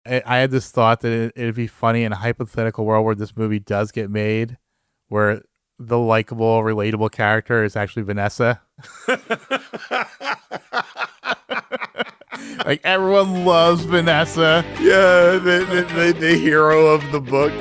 I had this thought that it'd be funny in a hypothetical world where this movie does get made, where the likable, relatable character is actually Vanessa. Like, everyone loves Vanessa. Yeah, the hero of the book.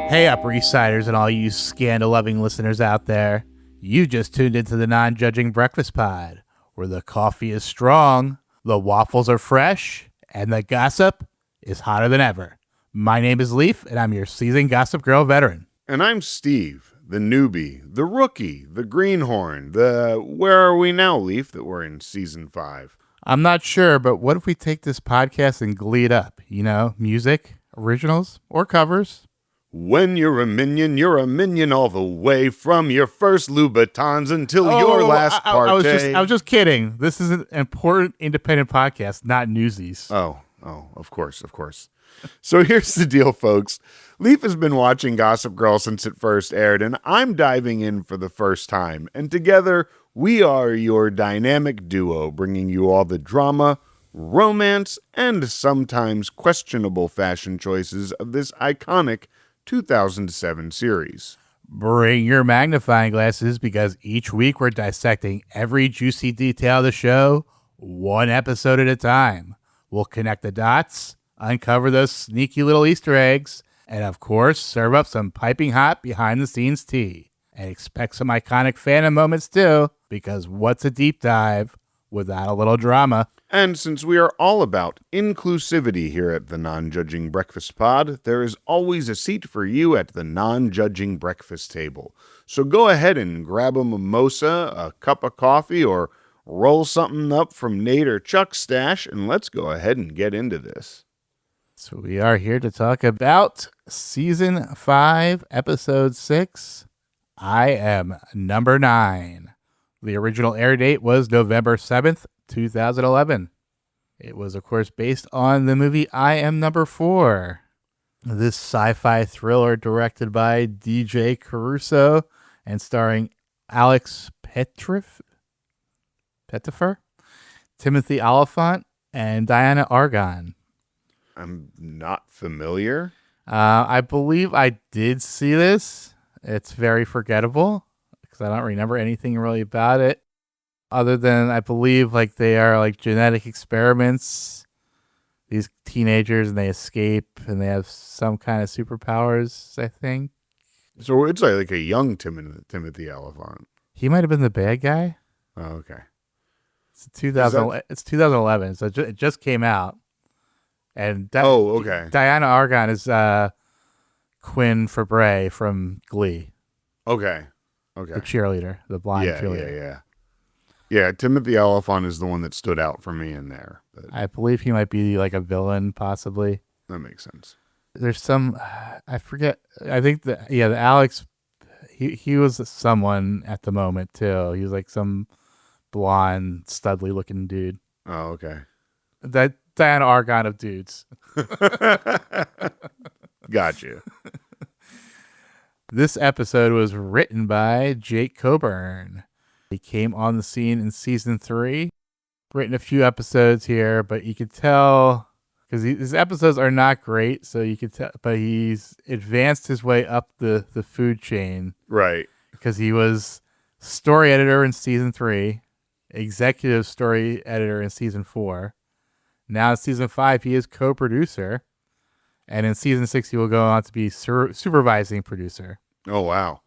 Hey, Upper East Siders and all you scandal-loving listeners out there. You just tuned into the Non-Judging Breakfast Pod, where the coffee is strong, the waffles are fresh, and the gossip is hotter than ever. My name is Leif, and I'm your seasoned Gossip Girl veteran. And I'm Steve, the newbie, the rookie, the greenhorn, where are we now, Leif, that we're in season 5? I'm not sure, but what if we take this podcast and glee it up? You know, music, originals, or covers? When you're a minion all the way, from your first Louboutins until your last partay. I was just kidding. This is an important independent podcast, not Newsies. Oh, of course. So here's the deal, folks. Leif has been watching Gossip Girl since it first aired, and I'm diving in for the first time. And together, we are your dynamic duo, bringing you all the drama, romance, and sometimes questionable fashion choices of this iconic 2007 series. Bring your magnifying glasses, because each week we're dissecting every juicy detail of the show, one episode at a time. We'll connect the dots, uncover those sneaky little Easter eggs, and of course, serve up some piping hot behind-the-scenes tea. And expect some iconic Phantom moments too, because what's a deep dive without a little drama? And since we are all about inclusivity here at the Non-Judging Breakfast Pod, there is always a seat for you at the non-judging breakfast table. So go ahead and grab a mimosa, a cup of coffee, or roll something up from Nate or Chuck's stash, and let's go ahead and get into this. So we are here to talk about Season 5, Episode 6, I Am Number 9. The original air date was November 7th, 2011. It was, of course, based on the movie I Am Number 4. This sci-fi thriller directed by DJ Caruso and starring Alex Pettyfer, Timothy Oliphant, and Diana Argon. I'm not familiar. I believe I did see this. It's very forgettable because I don't remember anything really about it. Other than I believe like they are like genetic experiments, these teenagers, and they escape and they have some kind of superpowers, I think. So it's like a young Timothy Oliphant. He might have been the bad guy. Oh, okay. It's 2011, so it just came out. And okay. Diana Argon is Quinn Fabray from Glee. Okay. The cheerleader, the blind cheerleader. Yeah, Timothy Oliphant is the one that stood out for me in there. But I believe he might be like a villain, possibly. that makes sense. There's some, I forget. I think the Alex, he was someone at the moment too. He was like some blonde, studly looking dude. Oh, okay. That Diana Argon of dudes. Gotcha. This episode was written by Jake Coburn. He came on the scene in season 3. Written a few episodes here, but you could tell because his episodes are not great. So you could tell, but he's advanced his way up the food chain, Right. Because he was story editor in season 3, executive story editor in season 4. Now in season 5, he is co-producer, and in season 6, he will go on to be supervising producer. Oh, wow.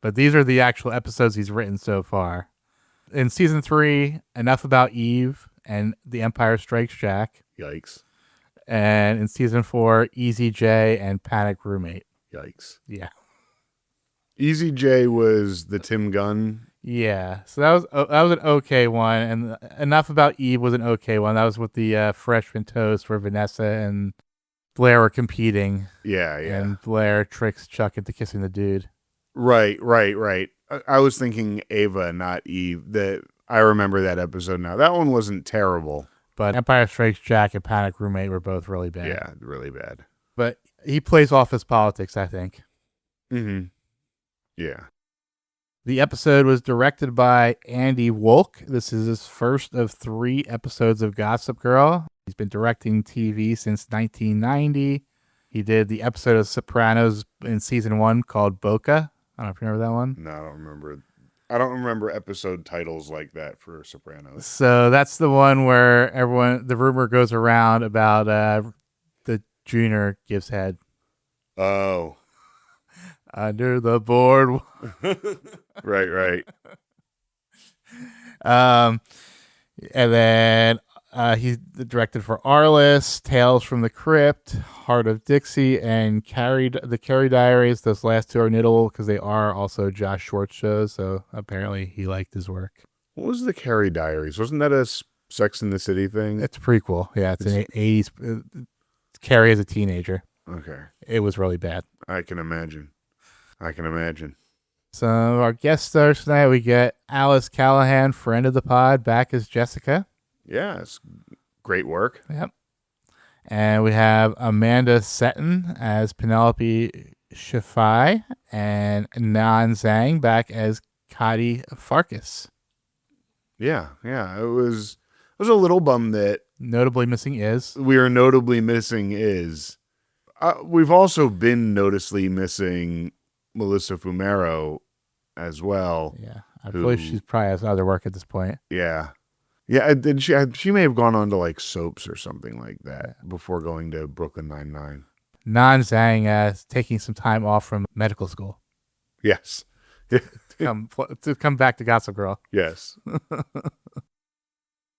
But these are the actual episodes he's written so far. In season 3, Enough About Eve and The Empire Strikes Back. Yikes. And in season 4, Easy J and Panic Roommate. Yikes. Yeah. Easy J was the Tim Gunn. Yeah. So that was an okay one. And Enough About Eve was an okay one. That was with the freshman toast where Vanessa and Blair were competing. Yeah. And Blair tricks Chuck into kissing the dude. Right. I was thinking Ava, not Eve. I remember that episode now. That one wasn't terrible. But Empire Strikes Back and Panic Roommate were both really bad. Yeah, really bad. But he plays off his politics, I think. Mm-hmm. Yeah. The episode was directed by Andy Wolk. This is his first of 3 episodes of Gossip Girl. He's been directing TV since 1990. He did the episode of Sopranos in season 1 called Boca. I don't know if you remember that one. No, I don't remember. I don't remember episode titles like that for Sopranos. So that's the one where the rumor goes around about the junior gives head. Oh. Under the board. Right. And then he directed for Arliss, Tales from the Crypt, Heart of Dixie, and the Carrie Diaries. Those last 2 are notable because they are also Josh Schwartz shows, so apparently he liked his work. What was the Carrie Diaries? Wasn't that a Sex and the City thing? It's a prequel. Yeah, it's an 80s. Carrie as a teenager. Okay. It was really bad. I can imagine. So our guest stars tonight, we get Alice Callahan, friend of the pod, back as Jessica. Yeah, it's great work. Yep. And we have Amanda Seton as Penelope Shafai and Nan Zhang back as Kadi Farkas. Yeah. It was a little bummed that Notably missing is. we are notably missing is. We've also been noticeably missing Melissa Fumero as well. Yeah. I believe she probably has other work at this point. Yeah. Did she may have gone on to like soaps or something like that before going to Brooklyn Nine-Nine. Nan Zhang taking some time off from medical school. Yes. to come back to Gossip Girl. Yes.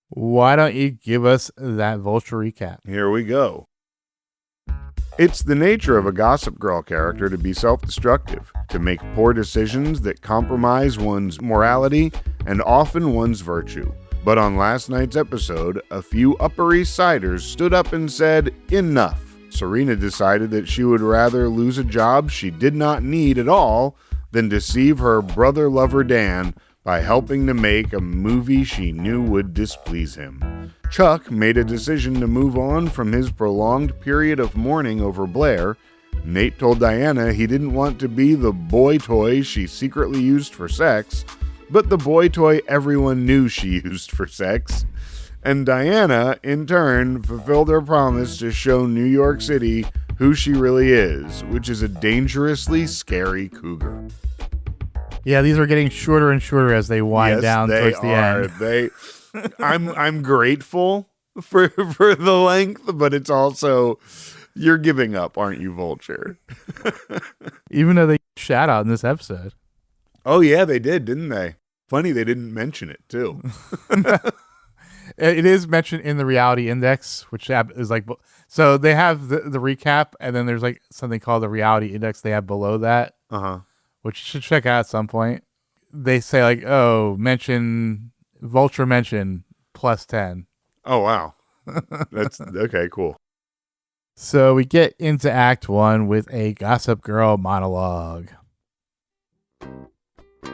Why don't you give us that Vulture recap? Here we go. It's the nature of a Gossip Girl character to be self-destructive, to make poor decisions that compromise one's morality and often one's virtue. But on last night's episode, a few Upper East Siders stood up and said, enough. Serena decided that she would rather lose a job she did not need at all than deceive her brother lover Dan by helping to make a movie she knew would displease him. Chuck made a decision to move on from his prolonged period of mourning over Blair. Nate told Diana he didn't want to be the boy toy she secretly used for sex, but the boy toy everyone knew she used for sex. And Diana, in turn, fulfilled her promise to show New York City who she really is, which is a dangerously scary cougar. Yeah, these are getting shorter and shorter as they wind down towards the end. I'm grateful for the length, but it's also, you're giving up, aren't you, Vulture? Even though they shout out in this episode. Oh yeah, they did, didn't they? Funny they didn't mention it too. It is mentioned in the reality index, which is like, so they have the recap, and then there's like something called the reality index they have below that, which you should check out at some point. They say like, oh, Vulture mention +10. Oh wow, that's okay, cool. So we get into Act 1 with a Gossip Girl monologue.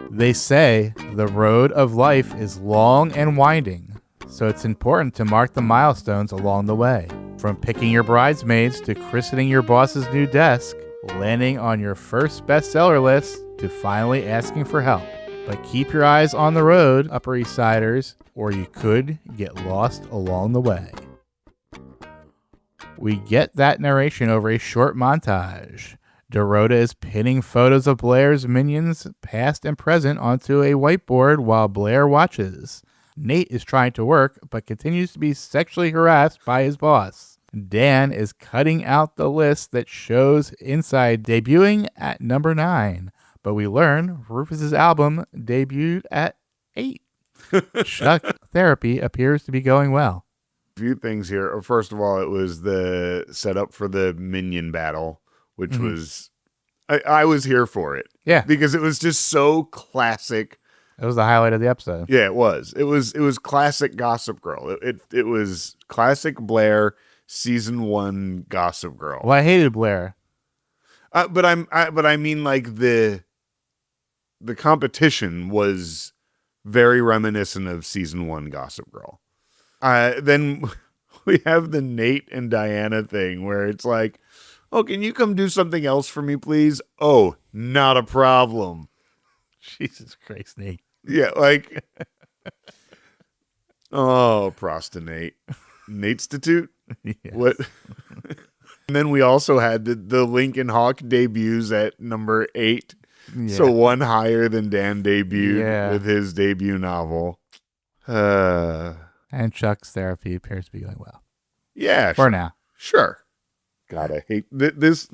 They say the road of life is long and winding, so it's important to mark the milestones along the way. From picking your bridesmaids to christening your boss's new desk, landing on your first bestseller list to finally asking for help. But keep your eyes on the road, Upper East Siders, or you could get lost along the way. We get that narration over a short montage. Dorota is pinning photos of Blair's minions, past and present, onto a whiteboard while Blair watches. Nate is trying to work, but continues to be sexually harassed by his boss. Dan is cutting out the list that shows Inside debuting at number 9, but we learn Rufus's album debuted at 8. Chuck therapy appears to be going well. A few things here. First of all, it was the setup for the Minion battle, which was, I was here for it. Yeah. Because it was just so classic. It was the highlight of the episode. Yeah, it was. It was classic Gossip Girl. It was classic Blair season 1 Gossip Girl. Well, I hated Blair. But I mean like the competition was very reminiscent of season 1 Gossip Girl. Then we have the Nate and Diana thing where it's like, oh, can you come do something else for me, please? Oh, not a problem. Jesus Christ, Nate. Yeah, like, oh, prostinate. Nate-stitute? Yes. What? And then we also had the Lincoln Hawk debuts at number 8. Yeah. So one higher than Dan debuted Yeah. with his debut novel. And Chuck's therapy appears to be going well. Yeah. For now. Sure. God, I hate this.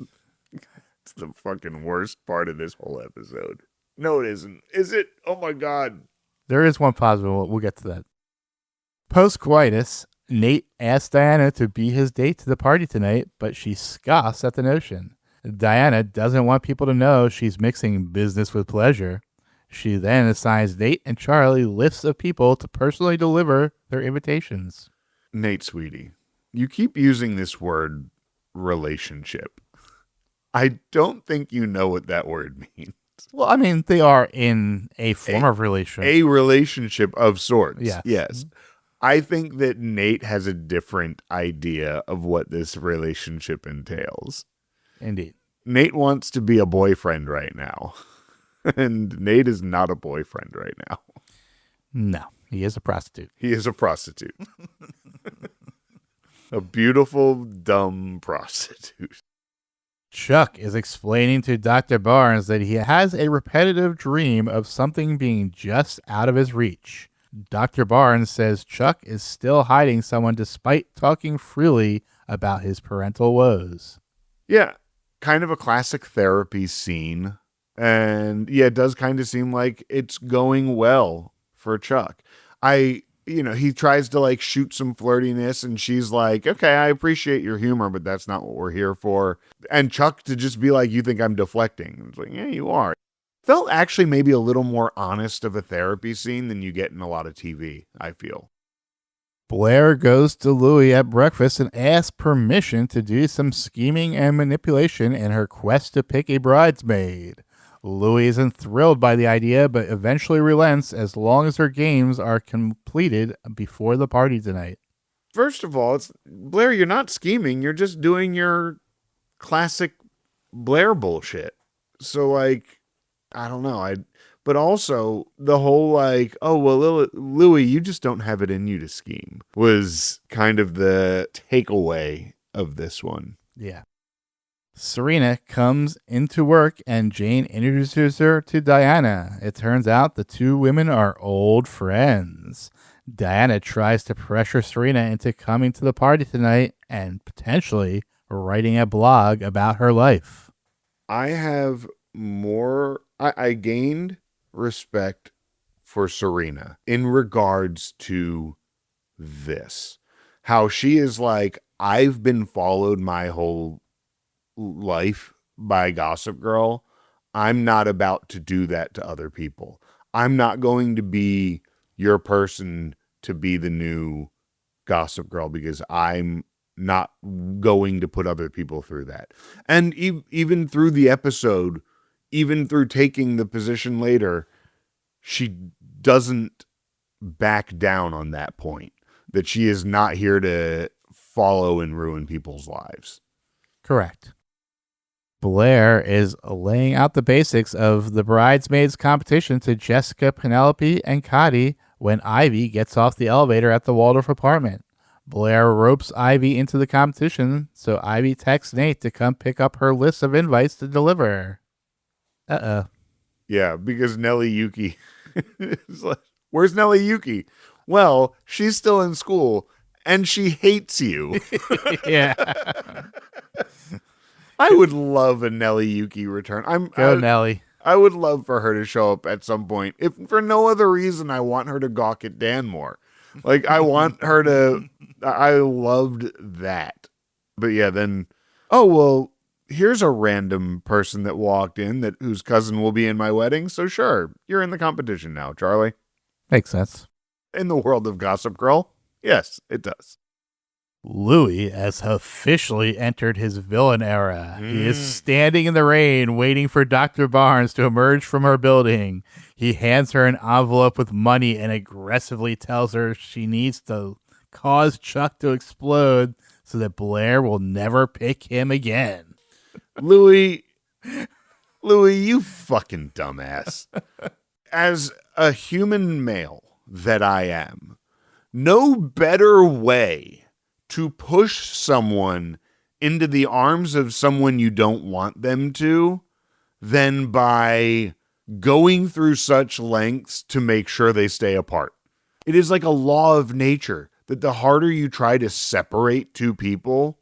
It's the fucking worst part of this whole episode. No, it isn't. Is it? Oh my God. There is one positive. We'll get to that. Post-coitus, Nate asks Diana to be his date to the party tonight, but she scoffs at the notion. Diana doesn't want people to know she's mixing business with pleasure. She then assigns Nate and Charlie lists of people to personally deliver their invitations. Nate, sweetie, you keep using this word relationship. I don't think you know what that word means. Well, I mean, they are in a form of relationship. A relationship of sorts. Yes. Yes. I think that Nate has a different idea of what this relationship entails. Indeed. Nate wants to be a boyfriend right now. And Nate is not a boyfriend right now. No, he is a prostitute. He is a prostitute. A beautiful, dumb prostitute. Chuck is explaining to Dr. Barnes that he has a repetitive dream of something being just out of his reach. Dr. Barnes says Chuck is still hiding someone despite talking freely about his parental woes. Yeah, kind of a classic therapy scene. And yeah, it does kind of seem like it's going well for Chuck. He tries to like shoot some flirtiness and she's like, okay, I appreciate your humor, but that's not what we're here for. And Chuck to just be like, you think I'm deflecting? It's like, yeah, you are. Felt actually maybe a little more honest of a therapy scene than you get in a lot of TV, I feel. Blair goes to Louie at breakfast and asks permission to do some scheming and manipulation in her quest to pick a bridesmaid. Louie isn't thrilled by the idea, but eventually relents as long as her games are completed before the party tonight. First of all, Blair, you're not scheming. You're just doing your classic Blair bullshit. So, like, I don't know. But also, the whole, like, oh, well, Louie, you just don't have it in you to scheme was kind of the takeaway of this one. Yeah. Serena comes into work and Jane introduces her to Diana. It turns out the two women are old friends. Diana tries to pressure Serena into coming to the party tonight and potentially writing a blog about her life. I gained respect for Serena in regards to this. How she is like, I've been followed my whole life by Gossip Girl. I'm not about to do that to other people. I'm not going to be your person to be the new Gossip Girl because I'm not going to put other people through that. And even through the episode, even through taking the position later, she doesn't back down on that point, that she is not here to follow and ruin people's lives. Correct. Blair is laying out the basics of the bridesmaids competition to Jessica, Penelope, and Cotty when Ivy gets off the elevator at the Waldorf apartment. Blair ropes Ivy into the competition, so Ivy texts Nate to come pick up her list of invites to deliver. Uh-oh. Yeah, because Nelly Yuki is like, where's Nelly Yuki? Well, she's still in school and she hates you. Yeah. I would love a Nelly Yuki return. Nelly. I would love for her to show up at some point. If for no other reason, I want her to gawk at Dan more. Like, I want her to. I loved that. But yeah, then, oh, well, here's a random person that walked in whose cousin will be in my wedding. So sure, you're in the competition now, Charlie. Makes sense. In the world of Gossip Girl, yes, it does. Louis has officially entered his villain era. He is standing in the rain waiting for Dr. Barnes to emerge from her building. He hands her an envelope with money and aggressively tells her she needs to cause Chuck to explode so that Blair will never pick him again. Louis, you fucking dumbass. as a human male that I am, no better way to push someone into the arms of someone you don't want them to than by going through such lengths to make sure they stay apart. It is like a law of nature that the harder you try to separate two people,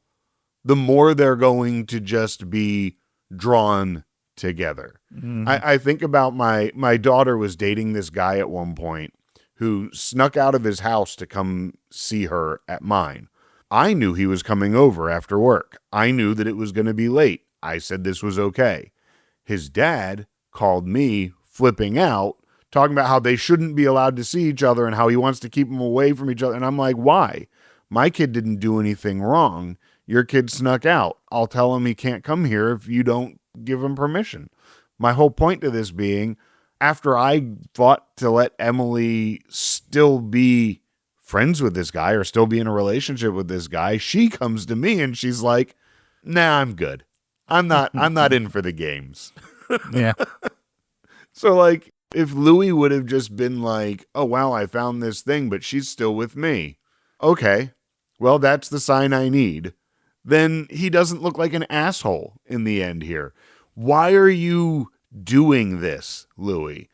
the more they're going to just be drawn together. I think about my daughter was dating this guy at one point who snuck out of his house to come see her at mine. I knew he was coming over after work. I knew that it was going to be late. I said this was okay. His dad called me flipping out, talking about how they shouldn't be allowed to see each other and how he wants to keep them away from each other. And I'm like, why? My kid didn't do anything wrong. Your kid snuck out. I'll tell him he can't come here if you don't give him permission. My whole point to this being, after I fought to let Emily still be friends with this guy or still be in a relationship with this guy, she comes to me and she's like, nah, I'm good. I'm not in for the games. Yeah. So like, if Louis would have just been like, oh, wow, I found this thing, but she's still with me. Okay, well, that's the sign I need. Then he doesn't look like an asshole in the end here. Why are you doing this, Louis?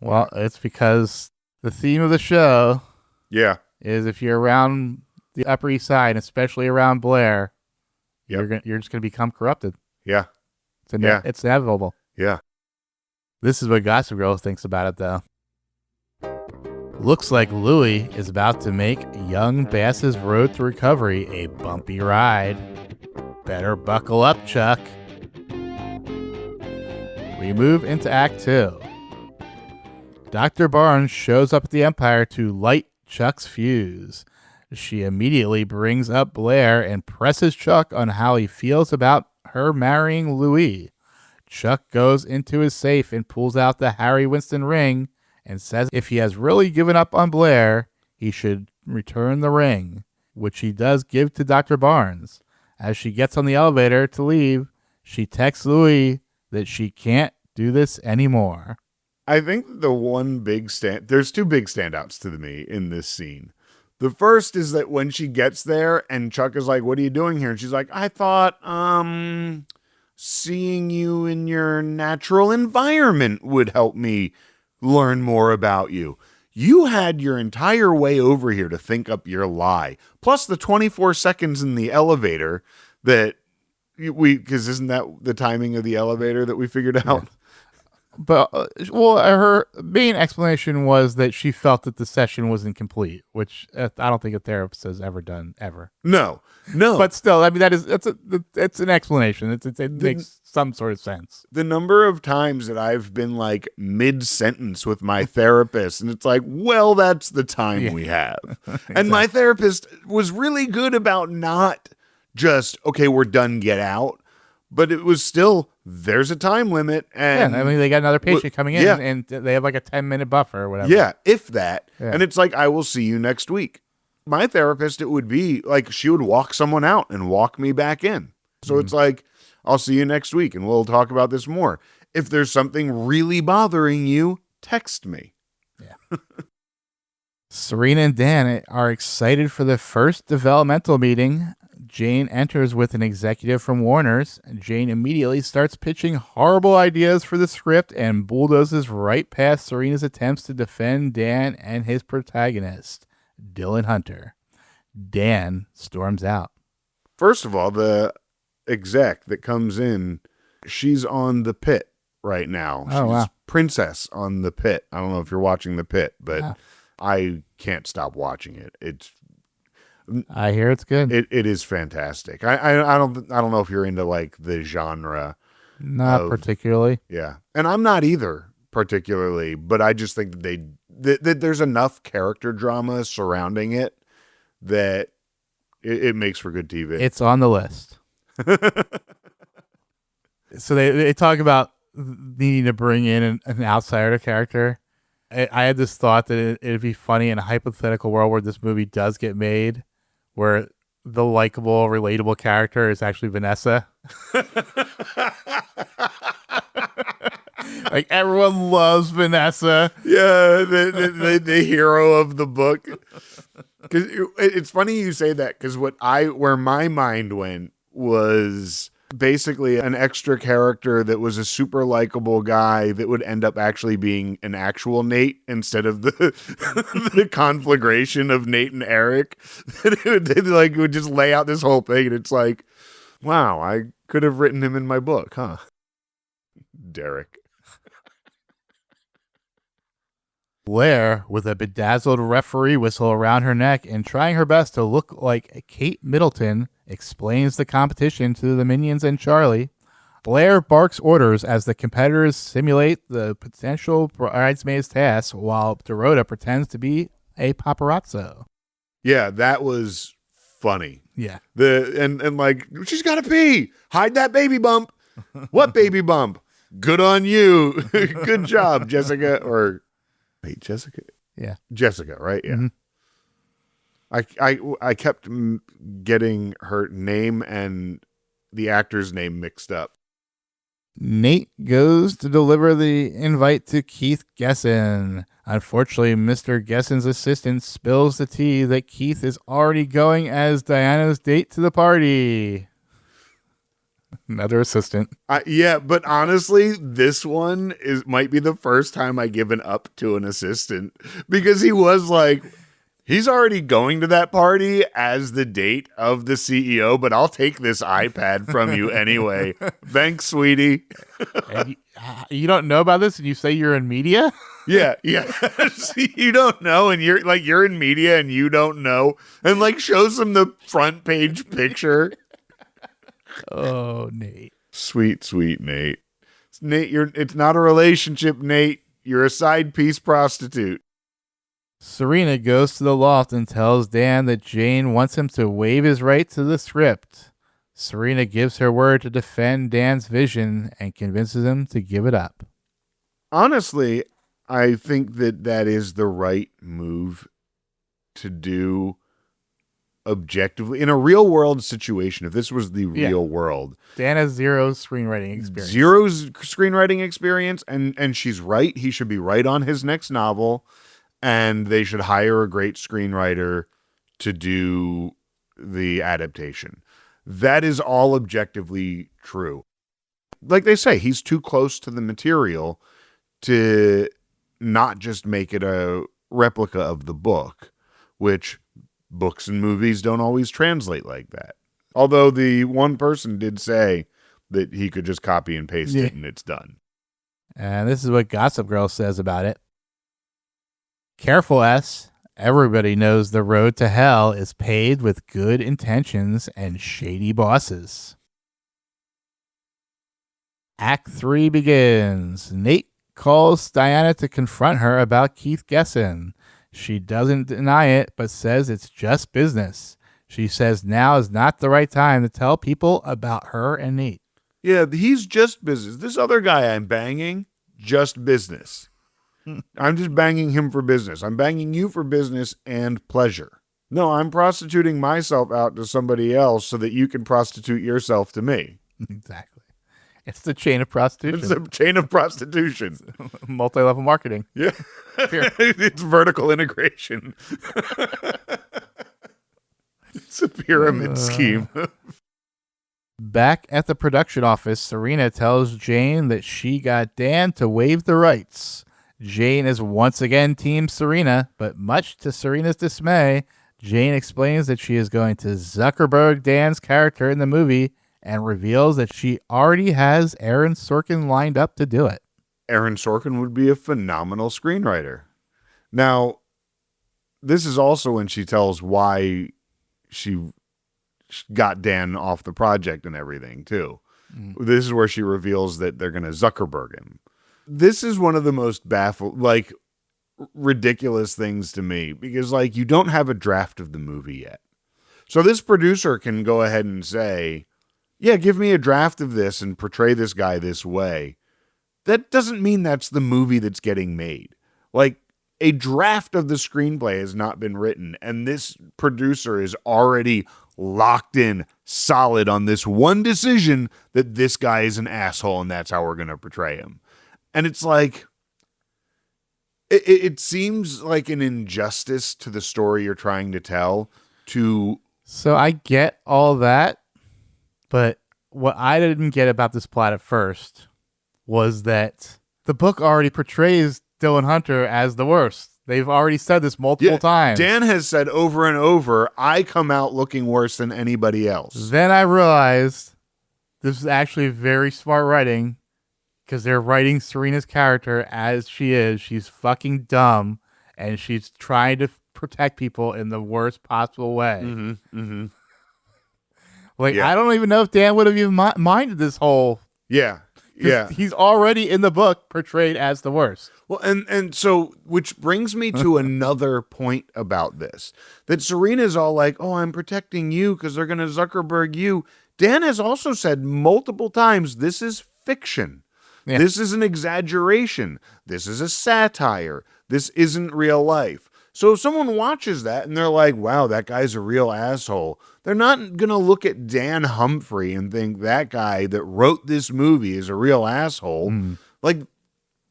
Well, it's because the theme of the show is if you're around the Upper East Side, especially around Blair, you're just going to become corrupted. Yeah. It's inevitable. Yeah. This is what Gossip Girl thinks about it, though. Looks like Louis is about to make young Bass's road to recovery a bumpy ride. Better buckle up, Chuck. We move into Act 2. Dr. Barnes shows up at the Empire to light Chuck's fuse. She immediately brings up Blair and presses Chuck on how he feels about her marrying Louis. Chuck goes into his safe and pulls out the Harry Winston ring and says if he has really given up on Blair, he should return the ring, which he does give to Dr. Barnes. As she gets on the elevator to leave, she texts Louis that she can't do this anymore. I think there's two big standouts to me in this scene. The first is that when she gets there and Chuck is like, what are you doing here? And she's like, I thought, seeing you in your natural environment would help me learn more about you. You had your entire way over here to think up your lie. Plus the 24 seconds in the elevator that because isn't that the timing of the elevator that we figured out? Yeah. But, her main explanation was that she felt that the session was incomplete, which I don't think a therapist has ever done, ever. No. But still, I mean, it's an explanation. It makes some sort of sense. The number of times that I've been like mid-sentence with my therapist, and it's like, well, that's the time we have. Exactly. And my therapist was really good about not just, okay, we're done, get out. But it was still, there's a time limit. And I mean, they got another patient coming in and they have like a 10-minute buffer or whatever. Yeah, if that. Yeah. And it's like, I will see you next week. My therapist, it would be like she would walk someone out and walk me back in. So it's like, I'll see you next week and we'll talk about this more. If there's something really bothering you, text me. Yeah. Serena and Dan are excited for the first developmental meeting. Jane enters with an executive from Warner's. Jane immediately starts pitching horrible ideas for the script and bulldozes right past Serena's attempts to defend Dan and his protagonist, Dylan Hunter. Dan storms out. First of all, the exec that comes in, she's on The Pit right now. She's Princess on The Pit. I don't know if you're watching The Pit, but I can't stop watching it. I hear it's good. It is fantastic. I don't know if you're into like the genre. Not particularly. Yeah. And I'm not either particularly, but I just think that there's enough character drama surrounding it that it makes for good TV. It's on the list. So they talk about needing to bring in an outsider character. I had this thought that it'd be funny in a hypothetical world where this movie does get made, where the likable, relatable character is actually Vanessa. Like everyone loves Vanessa. Yeah, the hero of the book. Because it's funny you say that, because where my mind went was basically an extra character that was a super likable guy that would end up actually being an actual Nate instead of the the conflagration of Nate and Eric. It would just lay out this whole thing, and it's like, wow, I could have written him in my book, huh? Derek. Blair, with a bedazzled referee whistle around her neck and trying her best to look like Kate Middleton, explains the competition to the Minions and Charlie. Blair barks orders as the competitors simulate the potential bridesmaid's task while Dorota pretends to be a paparazzo. Yeah, that was funny. Yeah. And like, she's got to pee. Hide that baby bump. What baby bump? Good on you. Good job, Jessica. Or wait, Jessica? Yeah. Jessica, right? Yeah. Mm-hmm. I kept getting her name and the actor's name mixed up. Nate goes to deliver the invite to Keith Gesson. Unfortunately, Mr. Gesson's assistant spills the tea that Keith is already going as Diana's date to the party. Another assistant. Yeah, but honestly, this one might be the first time I given up to an assistant, because he was like, he's already going to that party as the date of the CEO, but I'll take this iPad from you anyway. Thanks, sweetie. And you don't know about this and you say you're in media? Yeah. You don't know, and you're in media and you don't know, and like shows him the front page picture. Oh, Nate. Sweet Nate. Nate, it's not a relationship, Nate. You're a side piece prostitute. Serena goes to the loft and tells Dan that Jane wants him to waive his right to the script. Serena gives her word to defend Dan's vision and convinces him to give it up. Honestly, I think that is the right move to do objectively. In a real world situation, if this was the real world. Dan has zero screenwriting experience. And she's right. He should be right on his next novel. And they should hire a great screenwriter to do the adaptation. That is all objectively true. Like they say, he's too close to the material to not just make it a replica of the book, which books and movies don't always translate like that. Although the one person did say that he could just copy and paste it and it's done. And this is what Gossip Girl says about it. Careful, S. Everybody knows the road to hell is paved with good intentions and shady bosses. Act 3 begins. Nate calls Diana to confront her about Keith Gesson. She doesn't deny it, but says it's just business. She says now is not the right time to tell people about her and Nate. Yeah, he's just business. This other guy I'm banging, just business. I'm just banging him for business. I'm banging you for business and pleasure. No, I'm prostituting myself out to somebody else so that you can prostitute yourself to me. Exactly. It's the chain of prostitution. It's a chain of prostitution. Multi-level marketing. Yeah. It's vertical integration. It's a pyramid scheme. Back at the production office, Serena tells Jane that she got Dan to waive the rights. Jane is once again Team Serena, but much to Serena's dismay, Jane explains that she is going to Zuckerberg Dan's character in the movie and reveals that she already has Aaron Sorkin lined up to do it. Aaron Sorkin would be a phenomenal screenwriter. Now, this is also when she tells why she got Dan off the project and everything, too. This is where she reveals that they're going to Zuckerberg him. This is one of the most ridiculous things to me, because you don't have a draft of the movie yet. So this producer can go ahead and say, yeah, give me a draft of this and portray this guy this way. That doesn't mean that's the movie that's getting made. A draft of the screenplay has not been written, and this producer is already locked in solid on this one decision that this guy is an asshole and that's how we're going to portray him. And it's like, it seems like an injustice to the story you're trying to tell to. So I get all that, but what I didn't get about this plot at first was that the book already portrays Dylan Hunter as the worst. They've already said this multiple times. Dan has said over and over, I come out looking worse than anybody else. Then I realized this is actually very smart writing because they're writing Serena's character as she is. She's fucking dumb and she's trying to protect people in the worst possible way. Mm-hmm, mm-hmm. I don't even know if Dan would have even minded this whole. Yeah. Yeah. He's already in the book portrayed as the worst. Well, and so, which brings me to another point about this, that Serena's all like, oh, I'm protecting you because they're going to Zuckerberg you. Dan has also said multiple times, this is fiction. Yeah. This is an exaggeration. This is a satire. This isn't real life. So if someone watches that and they're like, wow, that guy's a real asshole, they're not going to look at Dan Humphrey and think that guy that wrote this movie is a real asshole. Like,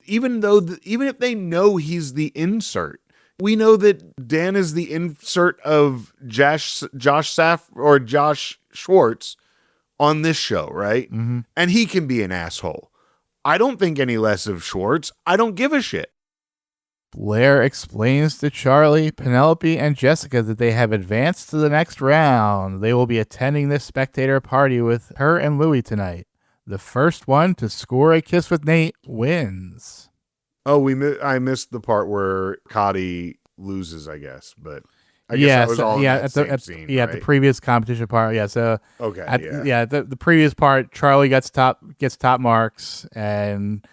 even if they know he's the insert, we know that Dan is the insert of Josh Schwartz on this show, right? Mm-hmm. And he can be an asshole. I don't think any less of Schwartz. I don't give a shit. Blair explains to Charlie, Penelope, and Jessica that they have advanced to the next round. They will be attending this Spectator party with her and Louie tonight. The first one to score a kiss with Nate wins. Oh, I missed the part where Cotty loses, I guess, but I guess that was all in that same scene, right? At the previous competition part. Yeah, so okay, the previous part, Charlie gets top marks, and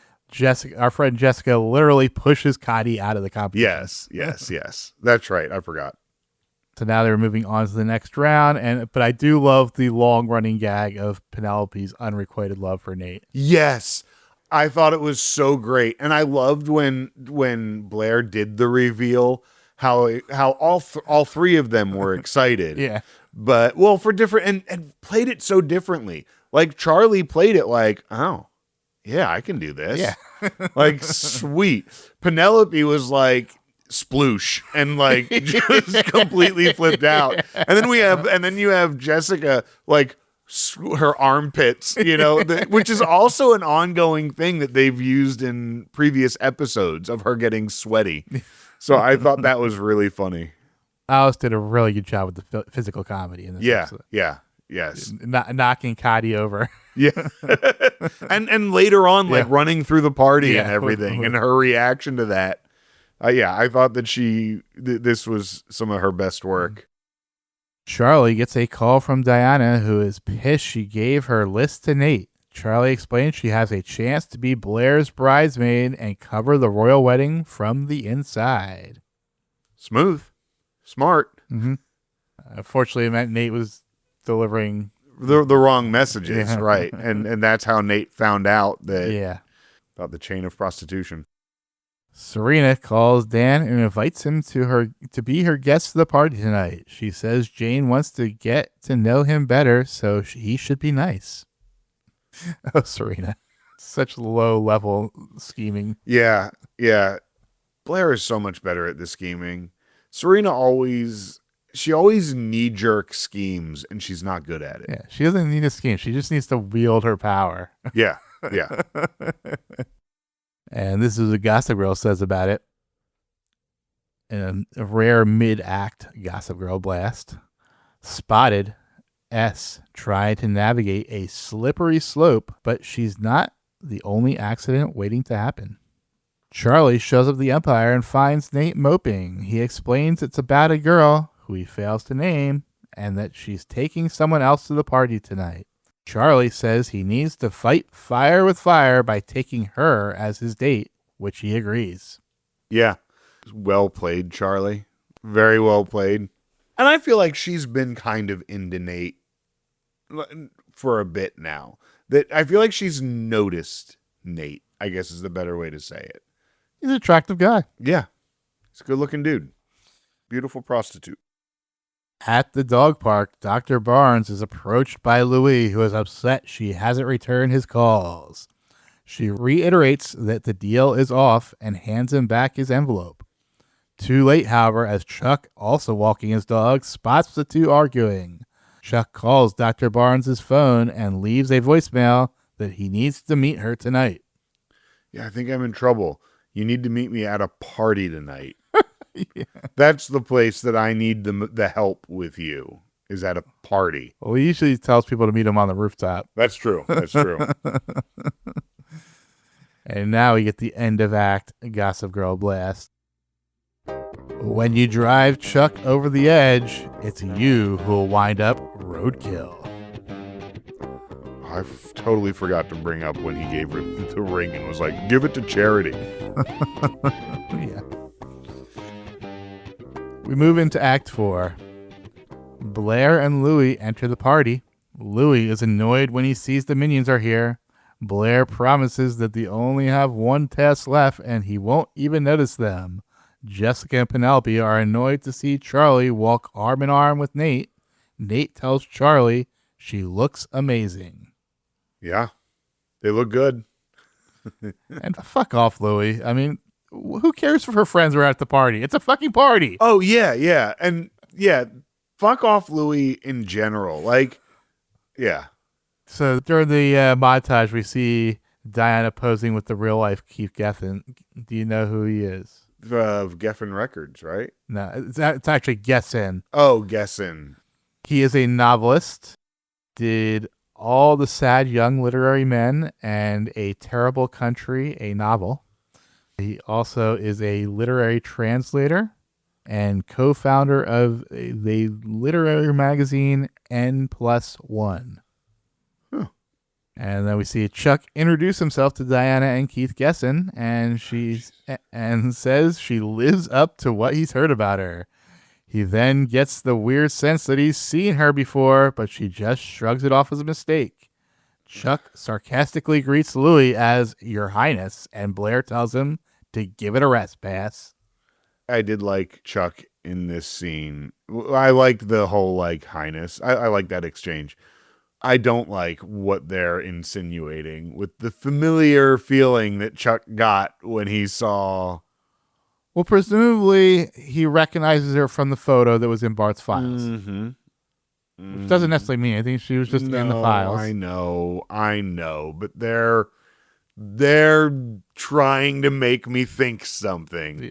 our friend Jessica literally pushes Cotty out of the competition. Yes. That's right. I forgot. So now they're moving on to the next round, but I do love the long-running gag of Penelope's unrequited love for Nate. Yes, I thought it was so great, and I loved when Blair did the reveal, how all three of them were excited. Yeah, but for different and played it so differently. Like Charlie played it like, oh. Yeah, I can do this. Yeah. Like, sweet. Penelope was like, sploosh, and like just completely flipped out. And then you have Jessica, like, her armpits, which is also an ongoing thing that they've used in previous episodes of her getting sweaty. So I thought that was really funny. Alice did a really good job with the physical comedy in this episode. Yeah. Yes. Knocking Cotty over. Yeah. and later on, like running through the party and everything, and her reaction to that. I thought that this was some of her best work. Charlie gets a call from Diana, who is pissed she gave her list to Nate. Charlie explains she has a chance to be Blair's bridesmaid and cover the royal wedding from the inside. Smooth. Smart. Mm-hmm. Unfortunately, it meant Nate was delivering the wrong messages, right? And that's how Nate found out about the chain of prostitution. Serena calls Dan and invites him to be her guest at the party tonight. She says Jane wants to get to know him better, so he should be nice. Oh, Serena. Such low level scheming. Yeah. Blair is so much better at the scheming. Serena always knee-jerk schemes, and she's not good at it. Yeah, she doesn't need a scheme. She just needs to wield her power. Yeah. And this is what Gossip Girl says about it. In a rare mid-act Gossip Girl blast. Spotted, S tried to navigate a slippery slope, but she's not the only accident waiting to happen. Charlie shows up at the Empire and finds Nate moping. He explains it's about a girl who he fails to name and that she's taking someone else to the party tonight. Charlie says he needs to fight fire with fire by taking her as his date, which he agrees. Yeah. Well played, Charlie. Very well played. And I feel like she's been kind of into Nate for a bit now. That I feel like she's noticed Nate, I guess is the better way to say it. He's an attractive guy. Yeah. He's a good-looking dude. Beautiful prostitute. At the dog park, Dr. Barnes is approached by Louis, who is upset she hasn't returned his calls. She reiterates that the deal is off and hands him back his envelope. Too late, however, as Chuck, also walking his dog, spots the two arguing. Chuck calls Dr. Barnes' phone and leaves a voicemail that he needs to meet her tonight. Yeah, I think I'm in trouble. You need to meet me at a party tonight. Yeah. That's the place that I need the help with you, is at a party. Well, he usually tells people to meet him on the rooftop. That's true. That's true. And now we get the end of act Gossip Girl blast. When you drive Chuck over the edge, it's you who'll wind up roadkill. I totally forgot to bring up when he gave her the ring and was like, give it to charity. Yeah. We move into Act 4. Blair and Louie enter the party. Louie is annoyed when he sees the minions are here. Blair promises that they only have one task left and he won't even notice them. Jessica and Penelope are annoyed to see Charlie walk arm in arm with Nate. Nate tells Charlie she looks amazing. Yeah, they look good. And fuck off, Louie. I mean, who cares if her friends are at the party? It's a fucking party. Oh, yeah, yeah. And yeah, fuck off Louie in general. Like, yeah. So during the montage, we see Diana posing with the real life Keith Geffen. Do you know who he is? Of Geffen Records, right? No, it's actually Gessen. Oh, Gessen. He is a novelist. Did All the Sad Young Literary Men and A Terrible Country, a novel. He also is a literary translator and co-founder of the literary magazine N+1. Huh. And then we see Chuck introduce himself to Diana and Keith Gessen, and says she lives up to what he's heard about her. He then gets the weird sense that he's seen her before, but she just shrugs it off as a mistake. Chuck sarcastically greets Louie as Your Highness, and Blair tells him to give it a rest pass. I did like Chuck in this scene. I liked the whole, like, Highness. I like that exchange. I don't like what they're insinuating with the familiar feeling that Chuck got when he saw... Well, presumably, he recognizes her from the photo that was in Bart's files. Mm-hmm. Which doesn't necessarily mean anything. She was just in the files. I know. But they're trying to make me think something. Yeah.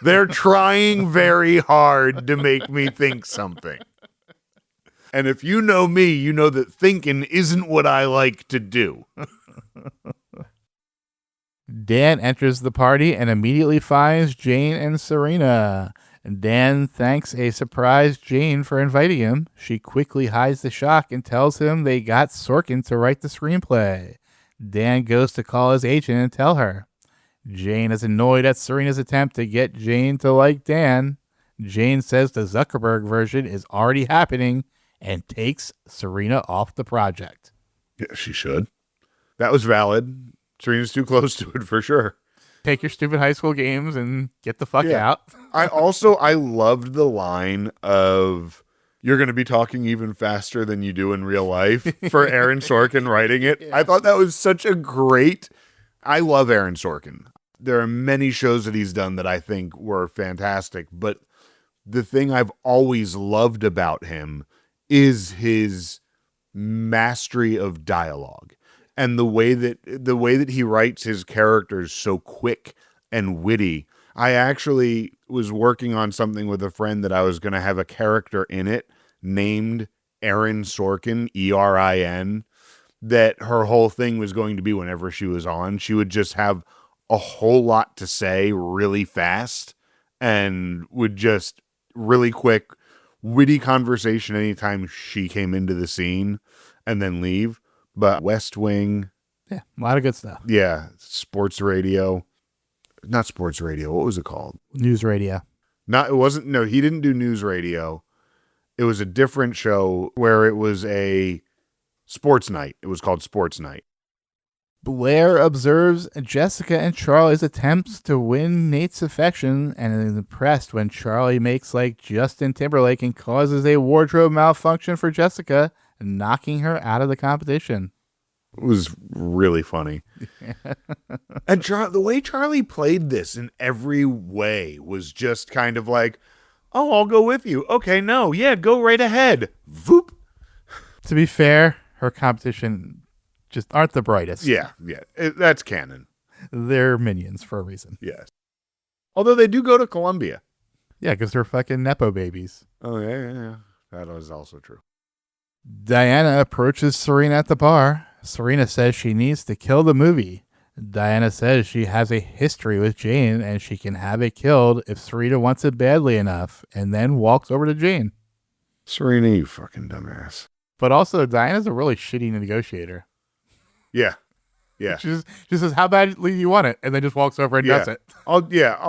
They're trying very hard to make me think something. And if you know me, you know that thinking isn't what I like to do. Dan enters the party and immediately finds Jane and Serena. Dan thanks a surprised Jane for inviting him. She quickly hides the shock and tells him they got Sorkin to write the screenplay. Dan goes to call his agent and tell her. Jane is annoyed at Serena's attempt to get Jane to like Dan. Jane says the Zuckerberg version is already happening and takes Serena off the project. Yeah, she should. That was valid. Serena's too close to it for sure. Take your stupid high school games and get the fuck out. I loved the line of, you're going to be talking even faster than you do in real life, for Aaron Sorkin writing it. Yeah. I thought that was such a great... I love Aaron Sorkin. There are many shows that he's done that I think were fantastic, but the thing I've always loved about him is his mastery of dialogue. And the way that he writes his characters so quick and witty. I actually was working on something with a friend that I was going to have a character in it named Erin Sorkin, Erin, that her whole thing was going to be whenever she was on, she would just have a whole lot to say really fast and would just really quick, witty conversation anytime she came into the scene and then leave. But West Wing. Yeah, a lot of good stuff. Yeah, sports radio. Not sports radio. What was it called? News radio. No, he didn't do news radio. It was a different show where it was a sports night. It was called Sports Night. Blair observes Jessica and Charlie's attempts to win Nate's affection and is impressed when Charlie makes like Justin Timberlake and causes a wardrobe malfunction for Jessica, knocking her out of the competition. was really funny. And the way Charlie played this in every way was just kind of like, oh, I'll go with you. Okay, no, yeah, go right ahead. Voop. To be fair, her competition just aren't the brightest. Yeah, that's canon. They're minions for a reason. Yes. Although they do go to Columbia. Yeah, because they're fucking Nepo babies. Oh, yeah. That is also true. Diana approaches Serena at the bar. Serena says she needs to kill the movie. Diana says she has a history with Jane and she can have it killed if Serena wants it badly enough, and then walks over to Jane. Serena, you fucking dumbass. But also, Diana's a really shitty negotiator. Yeah. She says, how badly do you want it? And then just walks over and does it. I'll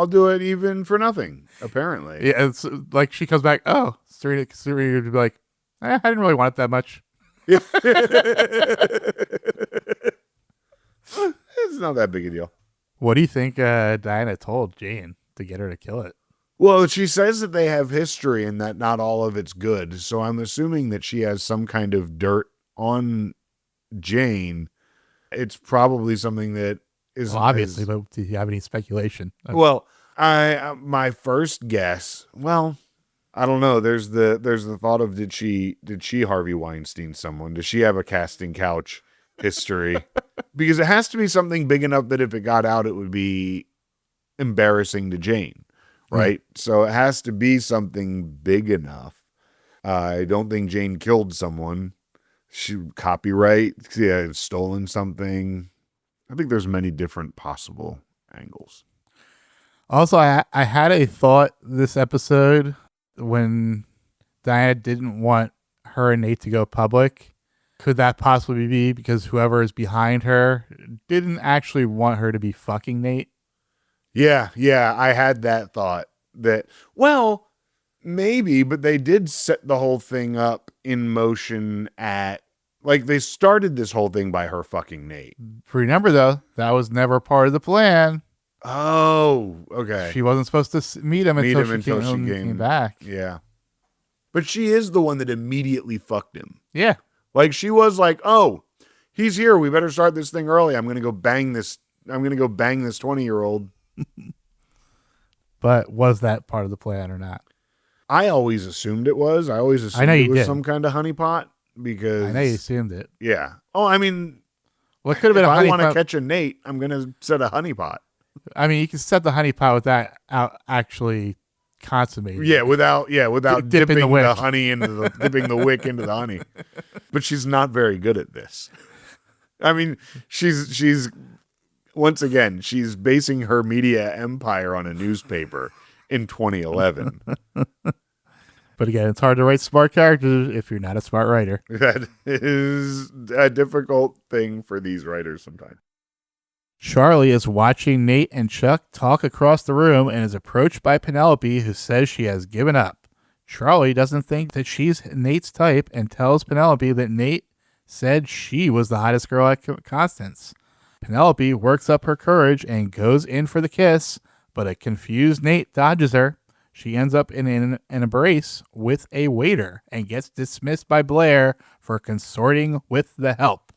do it even for nothing, apparently. Yeah, it's like she comes back, oh, Serena would be like, I didn't really want it that much. Yeah. It's not that big a deal. What do you think Diana told Jane to get her to kill it? Well, she says that they have history and that not all of it's good. So I'm assuming that she has some kind of dirt on Jane. It's probably something that is obviously, but do you have any speculation? Well, my first guess, well, I don't know. There's the thought of did she Harvey Weinstein someone? Does she have a casting couch history? Because it has to be something big enough that if it got out, it would be embarrassing to Jane, right? So it has to be something big enough. I don't think Jane killed someone. She stolen something. I think there's many different possible angles. Also, I had a thought this episode when Diana didn't want her and Nate to go public. Could that possibly be because whoever is behind her didn't actually want her to be fucking Nate? Yeah, I had that thought that, well, maybe, but they did set the whole thing up in motion they started this whole thing by her fucking Nate. Remember, though, that was never part of the plan. Oh, okay. She wasn't supposed to meet him until she came back. Yeah. But she is the one that immediately fucked him. Yeah. Like, she was like, oh, he's here. We better start this thing early. I'm going to go bang this 20-year-old. But was that part of the plan or not? I always assumed it was. I always assumed it was some kind of honeypot because I know you assumed it. Yeah. Oh, I mean, well, it could have been if a honeypot. I want to catch a Nate, I'm going to set a honeypot. I mean, you can set the honeypot without actually consummating. Yeah, without dipping the honey into dipping the wick into the honey. But she's not very good at this. I mean, she's once again, she's basing her media empire on a newspaper in 2011. But again, it's hard to write smart characters if you're not a smart writer. That is a difficult thing for these writers sometimes. Charlie is watching Nate and Chuck talk across the room and is approached by Penelope, who says she has given up. Charlie doesn't think that she's Nate's type and tells Penelope that Nate said she was the hottest girl at Constance. Penelope works up her courage and goes in for the kiss, but a confused Nate dodges her. She ends up in an embrace with a waiter and gets dismissed by Blair for consorting with the help.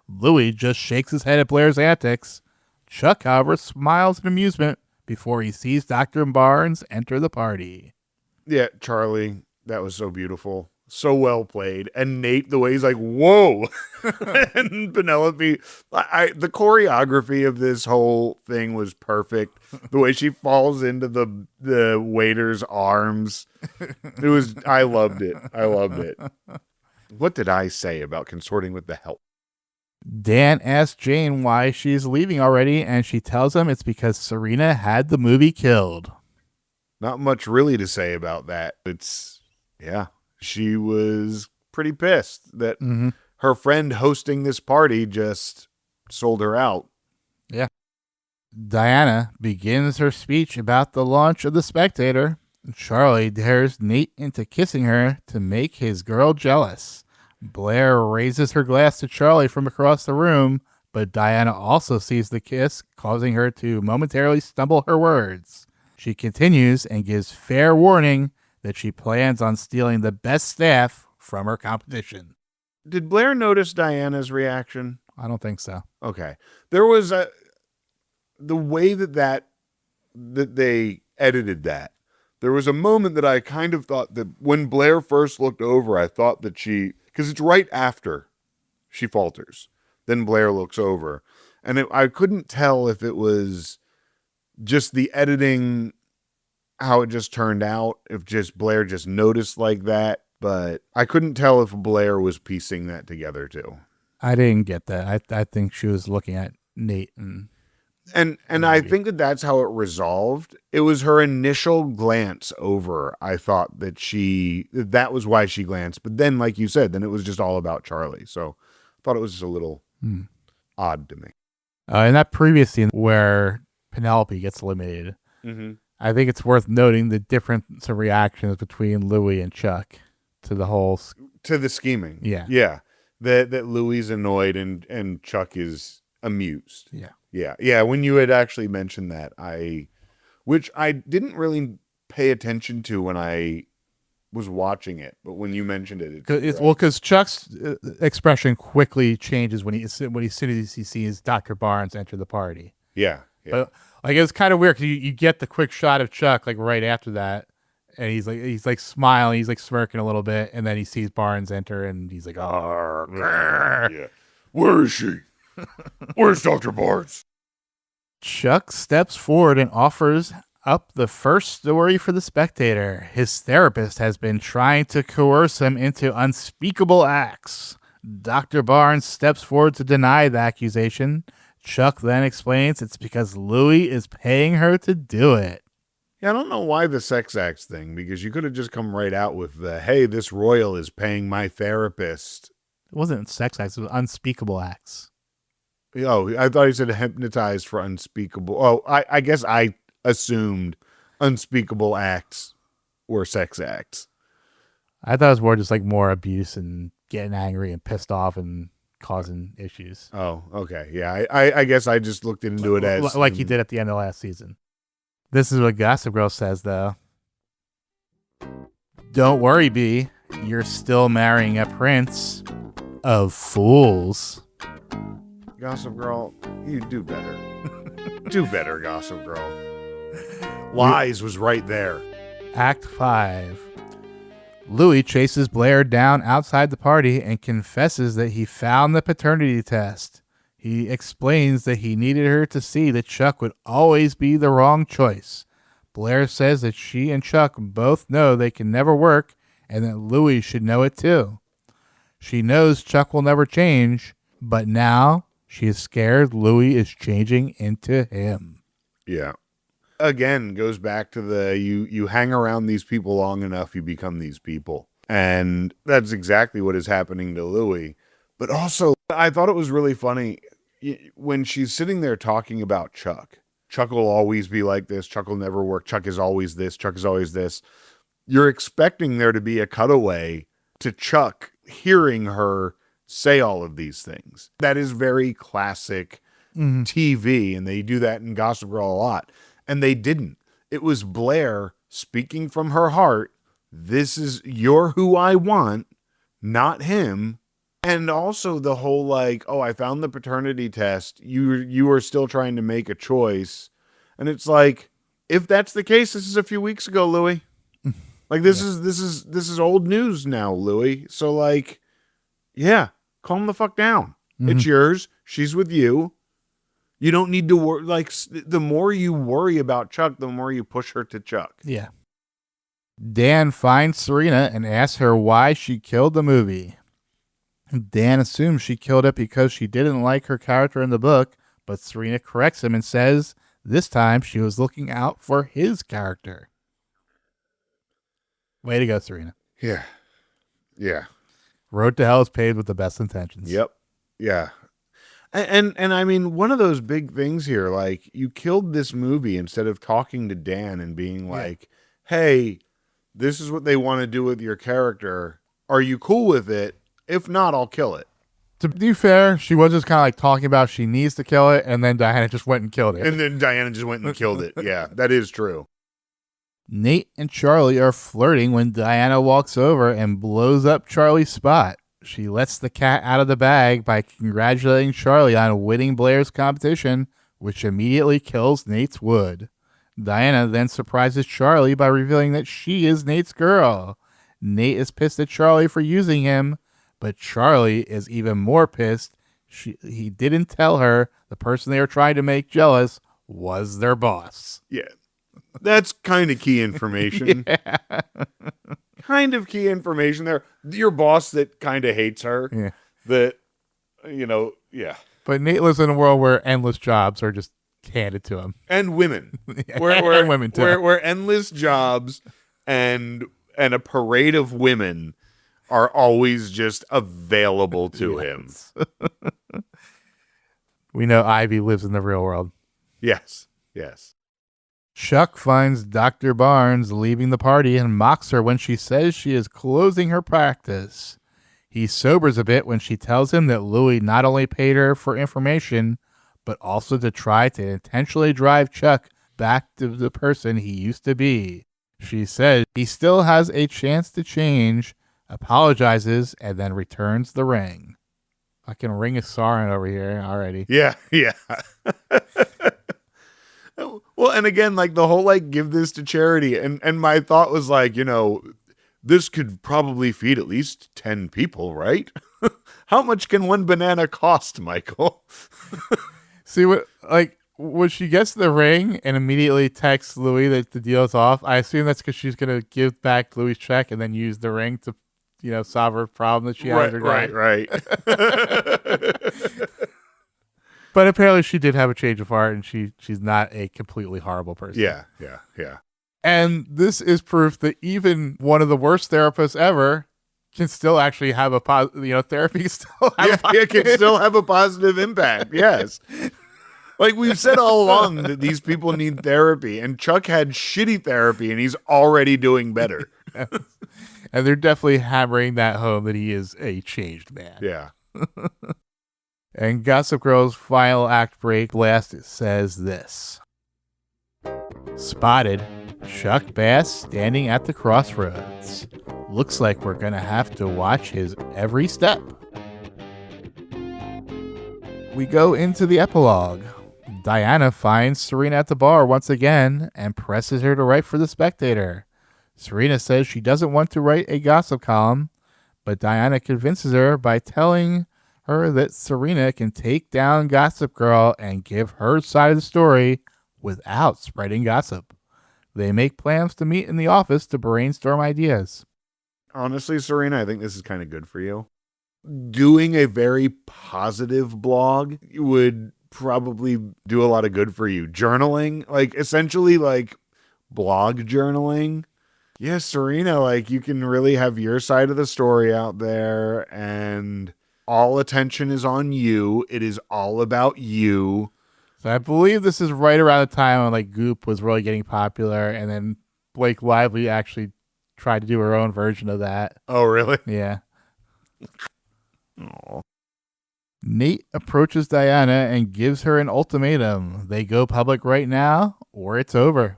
Louis just shakes his head at Blair's antics. Chuck, however, smiles in amusement before he sees Dr. Barnes enter the party. Yeah, Charlie, that was so beautiful. So well played. And Nate, the way he's like, whoa. And Penelope, the choreography of this whole thing was perfect. The way she falls into the waiter's arms. I loved it. What did I say about consorting with the help? Dan asks Jane why she's leaving already, and she tells him it's because Serena had the movie killed. Not much really to say about that. She was pretty pissed that her friend hosting this party just sold her out. Yeah. Diana begins her speech about the launch of the Spectator. Charlie dares Nate into kissing her to make his girl jealous. Blair raises her glass to Charlie from across the room, but Diana also sees the kiss, causing her to momentarily stumble her words. She continues and gives fair warning that she plans on stealing the best staff from her competition. Did Blair notice Diana's reaction? I don't think so. Okay. There was the way that they edited that. There was a moment that I kind of thought that when Blair first looked over, I thought that because it's right after she falters. Then Blair looks over. And I couldn't tell if it was just the editing, how it just turned out, if just Blair just noticed like that. But I couldn't tell if Blair was piecing that together too. I didn't get that. I think she was looking at Nate and I think that's how it resolved. It was her initial glance over. I thought that was why she glanced. But then, like you said, then it was just all about Charlie. So I thought it was just a little odd to me. In that previous scene where Penelope gets eliminated, I think it's worth noting the difference of reactions between Louis and Chuck to the scheming. Yeah. Yeah. That Louis is annoyed and Chuck is amused. Yeah. Yeah. Yeah. When you had actually mentioned that, which I didn't really pay attention to when I was watching it, but when you mentioned it, because Chuck's expression quickly changes when as soon as he sees Dr. Barnes enter the party. Yeah. But like, it was kind of weird because you get the quick shot of Chuck like right after that, and he's like smiling, he's like smirking a little bit, and then he sees Barnes enter, and he's like, "Oh, yeah. Where is she? Where's Dr. Barnes?" Chuck steps forward and offers up the first story for the Spectator. His therapist has been trying to coerce him into unspeakable acts. Dr. Barnes steps forward to deny the accusation. Chuck then explains it's because Louis is paying her to do it. Yeah, I don't know why the sex acts thing, because you could have just come right out with hey, this royal is paying my therapist. It wasn't sex acts, it was unspeakable acts. Oh, I thought he said hypnotized for unspeakable. Oh, I guess I assumed unspeakable acts were sex acts. I thought it was more just like more abuse and getting angry and pissed off and causing issues. Oh, okay. Yeah, I guess I just looked into it as like he did at the end of last season. This is what Gossip Girl says, though. Don't worry, B. You're still marrying a prince of fools. Gossip Girl, you do better. Do better, Gossip Girl. Lies was right there. Act 5. Louis chases Blair down outside the party and confesses that he found the paternity test. He explains that he needed her to see that Chuck would always be the wrong choice. Blair says that she and Chuck both know they can never work and that Louis should know it too. She knows Chuck will never change, but now she is scared Louis is changing into him. Yeah. Again, goes back to you hang around these people long enough, you become these people. And that's exactly what is happening to Louis. But also, I thought it was really funny when she's sitting there talking about Chuck. Chuck will always be like this. Chuck will never work. Chuck is always this. Chuck is always this. You're expecting there to be a cutaway to Chuck hearing her say all of these things. That is very classic TV, and they do that in Gossip Girl a lot. And they didn't. It was Blair speaking from her heart. You're who I want, not him. And also the whole like, oh, I found the paternity test. You are still trying to make a choice. And it's like, if that's the case, this is a few weeks ago, Louis. Like this is old news now, Louis. So like, yeah, calm the fuck down. It's yours. She's with you. You don't need to worry. Like, the more you worry about Chuck, the more you push her to Chuck. Yeah. Dan finds Serena and asks her why she killed the movie. Dan assumes she killed it because she didn't like her character in the book, but Serena corrects him and says this time she was looking out for his character. Way to go, Serena. Yeah. Yeah. Road to hell is paved with the best intentions. Yep. Yeah. And I mean, one of those big things here, like, you killed this movie instead of talking to Dan and being like, hey, this is what they want to do with your character. Are you cool with it? If not, I'll kill it. To be fair, she was just kind of like talking about she needs to kill it, and then Diana just went and killed it. And then Diana just went and killed it. Yeah, that is true. Nate and Charlie are flirting when Diana walks over and blows up Charlie's spot. She lets the cat out of the bag by congratulating Charlie on winning Blair's competition, which immediately kills Nate's wood. Diana then surprises Charlie by revealing that she is Nate's girl. Nate is pissed at Charlie for using him, but Charlie is even more pissed. He didn't tell her the person they were trying to make jealous was their boss. Yeah. That's kind of key information. Yeah. Kind of key information there. Your boss that kind of hates her. Yeah. That, yeah. But Nate lives in a world where endless jobs are just handed to him. And women. And women, too. Where endless jobs and a parade of women are always just available to him. We know Ivy lives in the real world. Yes. Chuck finds Dr. Barnes leaving the party and mocks her when she says she is closing her practice. He sobers a bit when she tells him that Louis not only paid her for information, but also to try to intentionally drive Chuck back to the person he used to be. She says he still has a chance to change, apologizes, and then returns the ring. Fucking Ring of Sauron over here already. Yeah. Well, and again, like the whole give this to charity, and my thought was this could probably feed at least 10 people, right? How much can one banana cost, Michael? See when she gets the ring and immediately texts Louis that the deal's off, I assume that's because she's gonna give back Louis' check and then use the ring to, solve her problem that she had with her dad. Right. But apparently she did have a change of heart, and she's not a completely horrible person. Yeah. And this is proof that even one of the worst therapists ever can still actually have a therapy can still have can still have a positive impact. Yes. Like we've said all along that these people need therapy, and Chuck had shitty therapy, and he's already doing better. And they're definitely hammering that home that he is a changed man. Yeah. And Gossip Girl's final act break blast says this. Spotted, Chuck Bass standing at the crossroads. Looks like we're going to have to watch his every step. We go into the epilogue. Diana finds Serena at the bar once again and presses her to write for the Spectator. Serena says she doesn't want to write a gossip column, but Diana convinces her by telling her that Serena can take down Gossip Girl and give her side of the story without spreading gossip. They make plans to meet in the office to brainstorm ideas. Honestly, Serena, I think this is kind of good for you. Doing a very positive blog would probably do a lot of good for you. Journaling, essentially blog journaling. Yes, Serena, you can really have your side of the story out there, and all attention is on you. It is all about you. So I believe this is right around the time when Goop was really getting popular, and then Blake Lively actually tried to do her own version of that. Oh, really? Yeah. Aww. Nate approaches Diana and gives her an ultimatum. They go public right now, or it's over.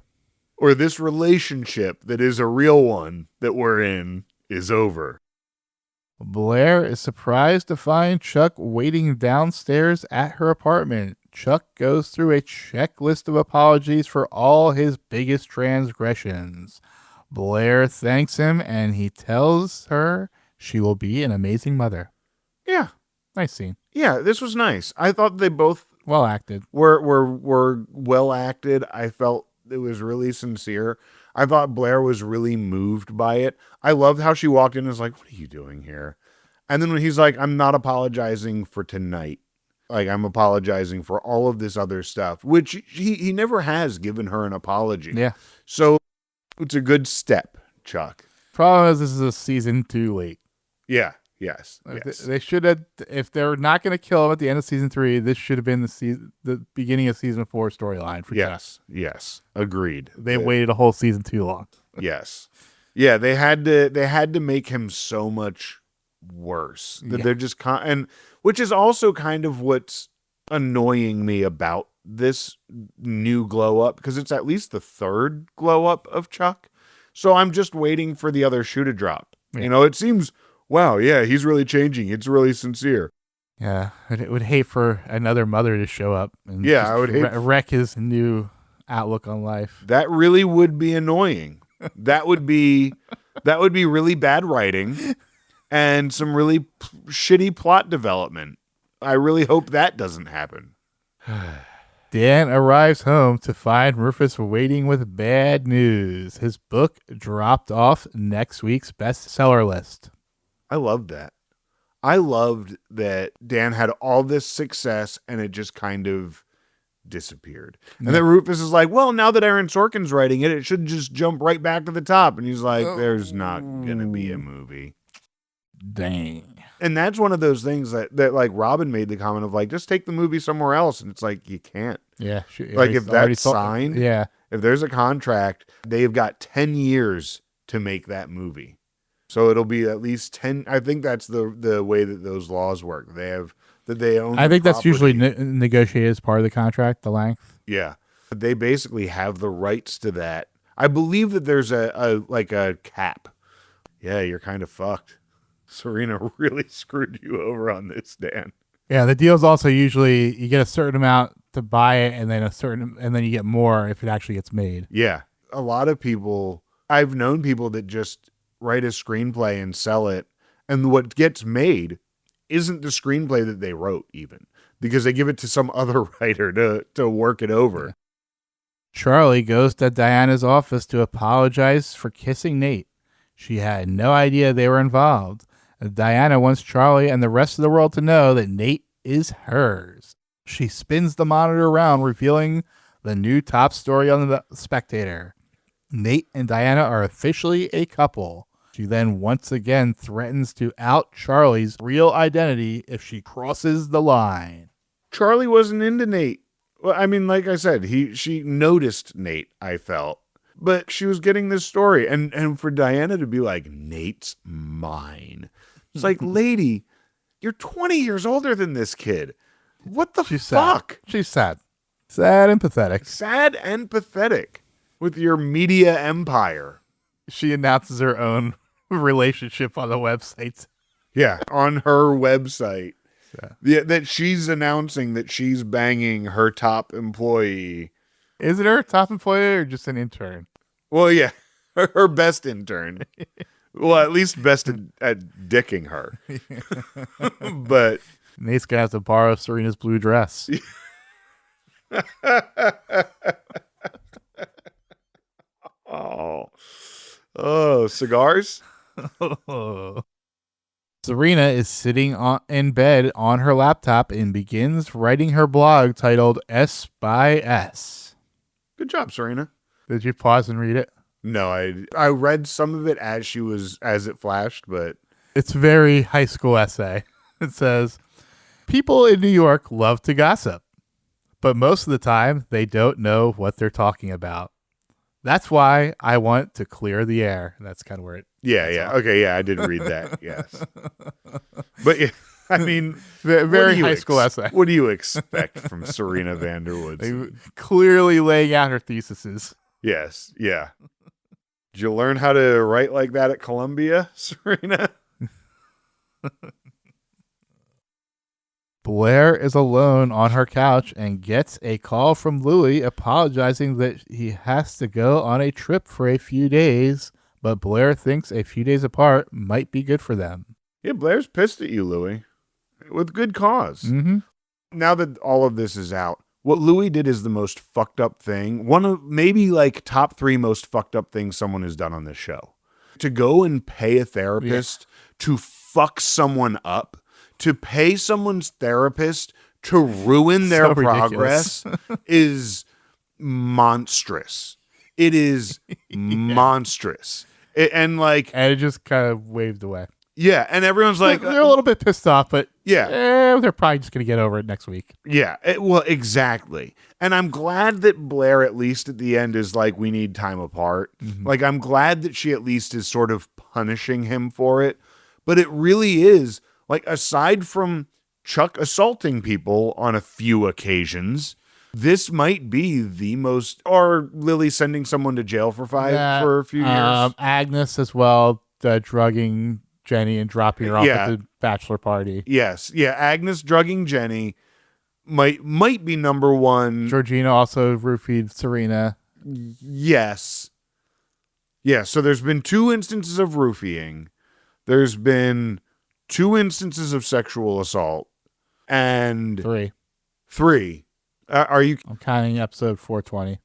Or this relationship that is a real one that we're in is over. Blair is surprised to find Chuck waiting downstairs at her apartment. Chuck goes through a checklist of apologies for all his biggest transgressions. Blair thanks him, and he tells her she will be an amazing mother. Yeah. Nice scene. Yeah, this was nice. I thought they both well acted. Were well acted. I felt it was really sincere. I thought Blair was really moved by it. I loved how she walked in and was like, what are you doing here? And then when he's like, I'm not apologizing for tonight. I'm apologizing for all of this other stuff, which he never has given her an apology. Yeah. So it's a good step, Chuck. Problem is, this is a season 2 late. Yeah. Yes. They should have, if they're not going to kill him at the end of season 3, this should have been the beginning of season 4 storyline for Chuck. Yes. Agreed. They waited a whole season too long. Yes. Yeah, they had to make him so much worse. That they're just and which is also kind of what's annoying me about this new glow up, because it's at least the third glow up of Chuck. So I'm just waiting for the other shoe to drop. Yeah. It seems wow, yeah, he's really changing. It's really sincere. Yeah, I would hate for another mother to show up and Yeah, just I would hate wreck his new outlook on life. that. Really would be annoying. That would be really bad writing and some really shitty plot development. I really hope that doesn't happen. Dan arrives home to find Rufus waiting with bad news. His book dropped off next week's bestseller list. I loved that. I loved that Dan had all this success and it just kind of disappeared. And then Rufus is like, well, now that Aaron Sorkin's writing it, it should just jump right back to the top. And he's like, there's not going to be a movie. Dang. And that's one of those things that like Robin made the comment of like, just take the movie somewhere else. And it's like, you can't. Yeah. Like if that's signed, yeah. If there's a contract, they've got 10 years to make that movie. So it'll be at least 10. I think that's the way that those laws work. They have that they own. I think that's property. usually negotiated as part of the contract, the length. Yeah. They basically have the rights to that. I believe that there's a cap. Yeah, you're kind of fucked. Serena really screwed you over on this, Dan. Yeah, the deal's also usually you get a certain amount to buy it and then you get more if it actually gets made. Yeah. A lot of people, I've known people that just write a screenplay and sell it, and what gets made isn't the screenplay that they wrote even, because they give it to some other writer to work it over. Yeah. Charlie goes to Diana's office to apologize for kissing Nate. She had no idea they were involved. Diana wants Charlie and the rest of the world to know that Nate is hers. She spins the monitor around, revealing the new top story on the Spectator. Nate and Diana are officially a couple. She then once again threatens to out Charlie's real identity if she crosses the line. Charlie wasn't into Nate. Well, I mean, like I said, she noticed Nate, I felt. But she was getting this story. And for Diana to be like, Nate's mine. It's like, lady, you're 20 years older than this kid. What the fuck? She's sad. Sad and pathetic. Sad and pathetic with your media empire. She announces her own relationship on the website. Yeah, on her website. Yeah, that she's announcing that she's banging her top employee. Is it her top employee or just an intern? Well, yeah, her best intern. Well, at least best at dicking her. But Nate's going to have to borrow Serena's blue dress. Oh, cigars? Serena is sitting in bed on her laptop and begins writing her blog titled S by S. Good job, Serena. Did you pause and read it? No, I read some of it as it flashed, but it's a very high school essay. It says, people in New York love to gossip, but most of the time they don't know what they're talking about. That's why I want to clear the air. That's kind of where it. Yeah. Okay, yeah, I did read that. Yes. But yeah, I mean, very high school essay. What do you expect from Serena Vanderwoods? Clearly laying out her theses. Yes. Yeah. Did you learn how to write like that at Columbia, Serena? Blair is alone on her couch and gets a call from Louie apologizing that he has to go on a trip for a few days, but Blair thinks a few days apart might be good for them. Yeah, Blair's pissed at you, Louie, with good cause. Mm-hmm. Now that all of this is out, what Louie did is the most fucked up thing. One of maybe like top 3 most fucked up things someone has done on this show. To go and pay a therapist to fuck someone up, to pay someone's therapist to ruin their progress is monstrous. It is monstrous. And it just kind of waved away. Yeah, and everyone's like... They're a little bit pissed off, but yeah, they're probably just going to get over it next week. Yeah, well, exactly. And I'm glad that Blair, at least at the end, is like, we need time apart. Mm-hmm. Like, I'm glad that she at least is sort of punishing him for it. But it really is, like, aside from Chuck assaulting people on a few occasions, this might be the most... Or Lily sending someone to jail for a few years. Agnes as well, drugging Jenny and dropping her off at the bachelor party. Yes. Yeah. Agnes drugging Jenny might be number one. Georgina also roofied Serena. Yes. Yeah. So there's been 2 instances of roofying. There's been 2 instances of sexual assault. And 3. Are you? I'm counting episode 420.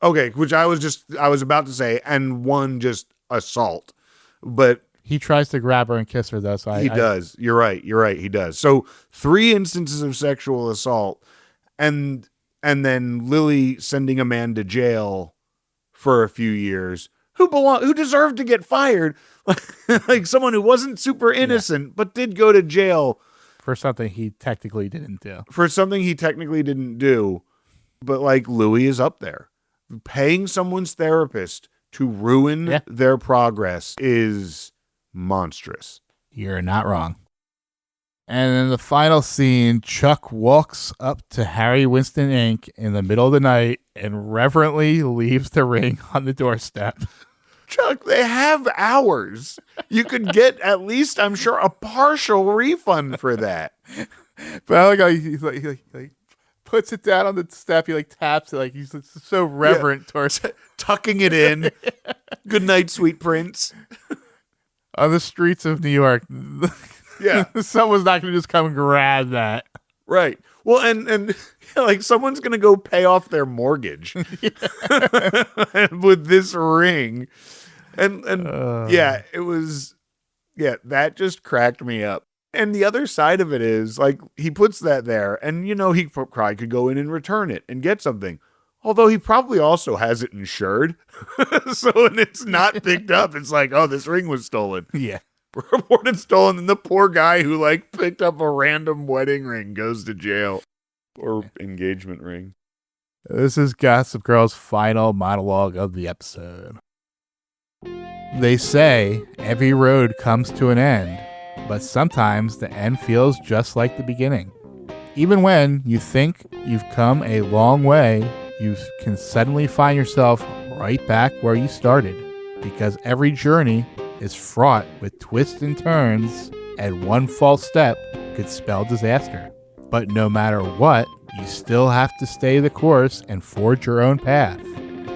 Okay, which I was about to say, and 1 just assault. But he tries to grab her and kiss her, though. So he does. You're right. He does. So 3 instances of sexual assault, and then Lily sending a man to jail for a few years who deserved to get fired, like someone who wasn't super innocent but did go to jail for something he technically didn't do. But like Louis is up there. Paying someone's therapist to ruin their progress is monstrous. You're not wrong. And in the final scene, Chuck walks up to Harry Winston Inc. in the middle of the night and reverently leaves the ring on the doorstep. Chuck, they have hours. You could get at least, I'm sure, a partial refund for that. But I like how he's like puts it down on the step. He like taps it, like he's so reverent towards tucking it in. Good night, sweet prince. On the streets of New York, someone's not going to just come and grab that, right? Well, and like someone's going to go pay off their mortgage with this ring, and it was that just cracked me up. And the other side of it is, like, he puts that there, and, he probably could go in and return it and get something. Although he probably also has it insured. So when it's not picked up, it's like, oh, this ring was stolen. Yeah. Reported stolen, and the poor guy who, like, picked up a random wedding ring goes to jail. Or engagement ring. This is Gossip Girl's final monologue of the episode. They say every road comes to an end. But sometimes the end feels just like the beginning. Even when you think you've come a long way, you can suddenly find yourself right back where you started. Because every journey is fraught with twists and turns, and one false step could spell disaster. But no matter what, you still have to stay the course and forge your own path.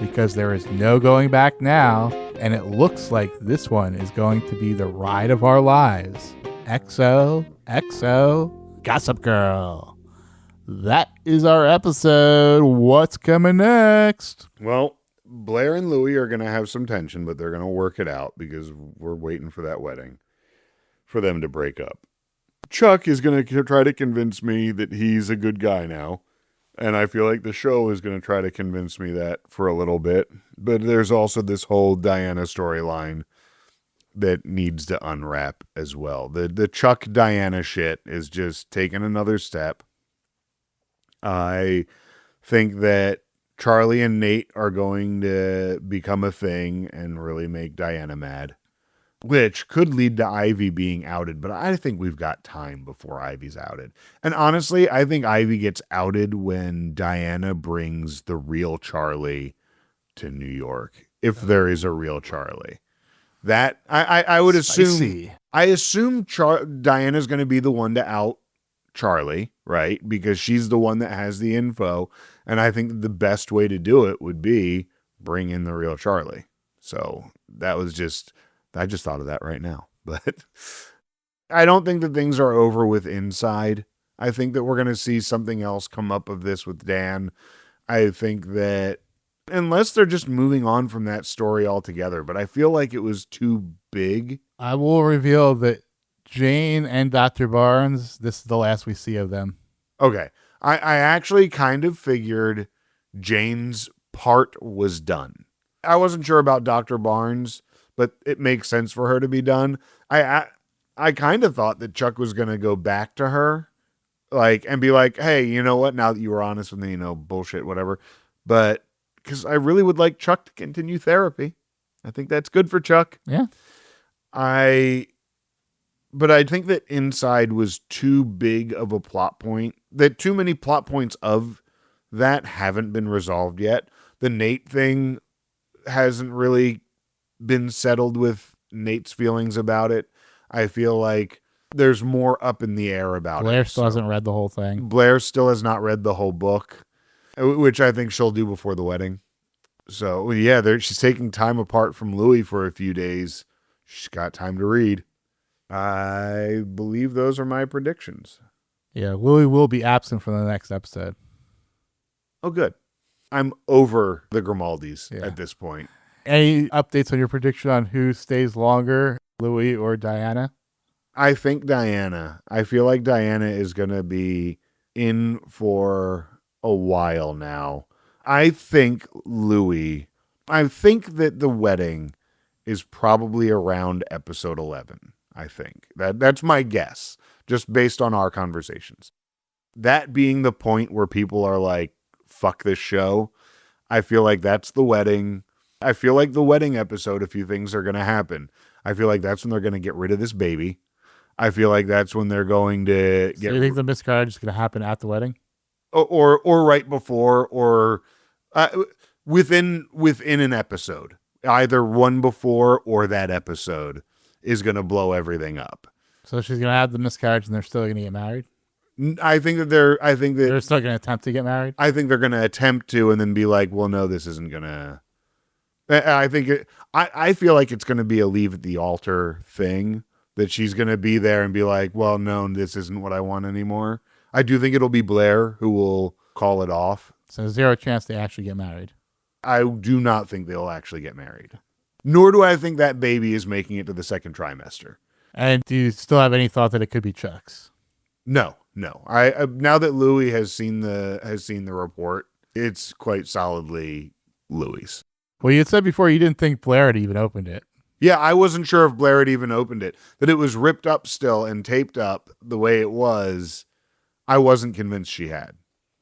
Because there is no going back now, and it looks like this one is going to be the ride of our lives. XOXO Gossip Girl. That is our episode. What's coming next? Well, Blair and Louie are going to have some tension, but they're going to work it out because we're waiting for that wedding for them to break up. Chuck is going to try to convince me that he's a good guy now. And I feel like the show is going to try to convince me that for a little bit. But there's also this whole Diana storyline that needs to unwrap as well. The Chuck Diana shit is just taking another step. I think that Charlie and Nate are going to become a thing and really make Diana mad, which could lead to Ivy being outed, but I think we've got time before Ivy's outed. And honestly, I think Ivy gets outed when Diana brings the real Charlie to New York, if there is a real Charlie. That I would Spicy. assume Diana's going to be the one to out Charlie, right? Because she's the one that has the info. And I think the best way to do it would be bring in the real Charlie. So that was I just thought of that right now. But I don't think that things are over with Inside. I think that we're going to see something else come up of this with Dan. I think that unless they're just moving on from that story altogether, but I feel like it was too big. I will reveal that Jane and Dr. Barnes, this is the last we see of them. Okay. I actually kind of figured Jane's part was done. I wasn't sure about Dr. Barnes, but it makes sense for her to be done. I kind of thought that Chuck was going to go back to her, like, and be like, hey, you know what? Now that you were honest with me, bullshit, whatever. But because I really would like Chuck to continue therapy. I think that's good for Chuck. Yeah. But I think that Inside was too big of a plot point, that too many plot points of that haven't been resolved yet. The Nate thing hasn't really been settled with Nate's feelings about it. I feel like there's more up in the air about Blair it. still hasn't read the whole thing. Blair still has not read the whole book, which I think she'll do before the wedding. So, yeah, she's taking time apart from Louis for a few days. She's got time to read. I believe those are my predictions. Yeah, Louis will be absent from the next episode. Oh, good. I'm over the Grimaldis at this point. Any updates on your prediction on who stays longer, Louis or Diana? I think Diana. I feel like Diana is going to be in for a while now. I think Louis, I think that the wedding is probably around episode 11. I think that's my guess, just based on our conversations. That being the point where people are like, fuck this show. I feel like that's the wedding. I feel like the wedding episode, a few things are going to happen. I feel like that's when they're going to get rid of this baby. I feel like that's when they're going to get. So you think the miscarriage is going to happen at the wedding? Or right before, or within an episode, either one before or that episode is going to blow everything up. So she's going to have the miscarriage and they're still going to get married? I think that they're still going to attempt to get married? I think they're going to attempt to and then be like, well, no, this isn't going to. I feel like it's going to be a leave at the altar thing, that she's going to be there and be like, well, no, this isn't what I want anymore. I do think it'll be Blair who will call it off. So 0 chance they actually get married. I do not think they'll actually get married. Nor do I think that baby is making it to the second trimester. And do you still have any thought that it could be Chuck's? No. I now that Louis has seen the report, it's quite solidly Louis. Well, you had said before you didn't think Blair had even opened it. Yeah, I wasn't sure if Blair had even opened it. That it was ripped up still and taped up the way it was. I wasn't convinced she had.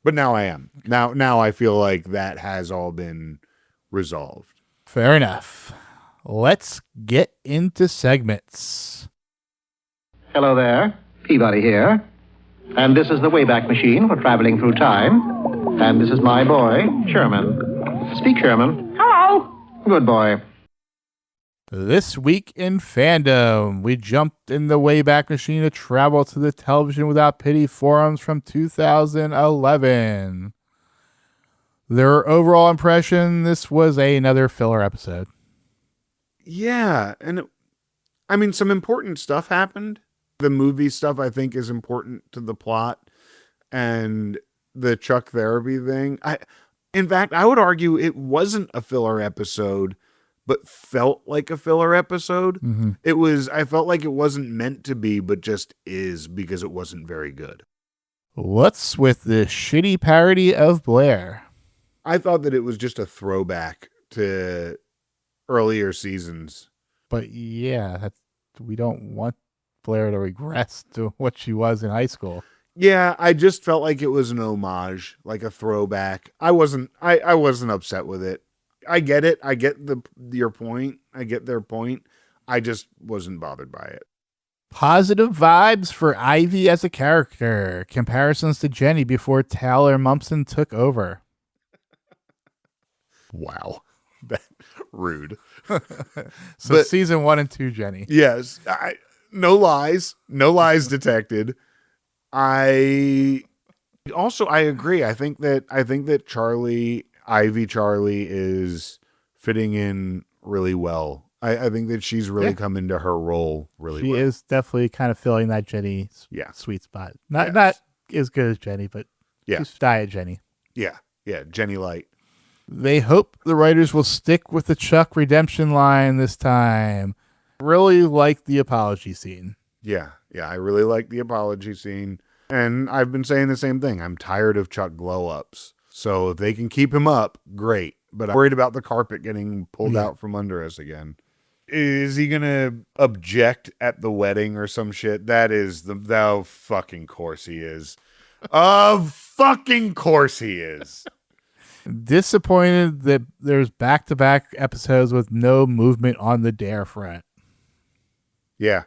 But now I am. Now I feel like that has all been resolved. Fair enough. Let's get into segments. Hello there, Peabody here. And this is the Wayback Machine for traveling through time. And this is my boy, Sherman. Speak, Sherman. Hello. Good boy. This week in fandom, we jumped in the Wayback Machine to travel to the Television Without Pity forums from 2011. Their overall impression, this was another filler episode. Yeah, and some important stuff happened. The movie stuff, I think, is important to the plot, and the Chuck therapy thing. In fact, I would argue it wasn't a filler episode, but felt like a filler episode. Mm-hmm. I felt like it wasn't meant to be, but just is, because it wasn't very good. What's with the shitty parody of Blair? I thought that it was just a throwback to earlier seasons. But yeah, we don't want Blair to regress to what she was in high school. Yeah, I just felt like it was an homage, like a throwback. I wasn't upset with it. I get it. I get your point. I get their point. I just wasn't bothered by it. Positive vibes for Ivy as a character. Comparisons to Jenny before Taylor Momsen took over. Wow. That rude. So season 1 and 2, Jenny. Yes. No lies detected. I agree. I think that Ivy Charlie is fitting in really well. I think that she's really come into her role really well. She is definitely kind of filling that Jenny sweet spot. Not as good as Jenny, but she's diet Jenny. Yeah. Jenny Light. They hope the writers will stick with the Chuck redemption line this time. Really like the apology scene. Yeah, I really like the apology scene. And I've been saying the same thing. I'm tired of Chuck glow-ups. So if they can keep him up, great. But I'm worried about the carpet getting pulled out from under us again. Is he going to object at the wedding or some shit? That is the fucking course he is. Of fucking course he is. Disappointed that there's back-to-back episodes with no movement on the dare front. Yeah.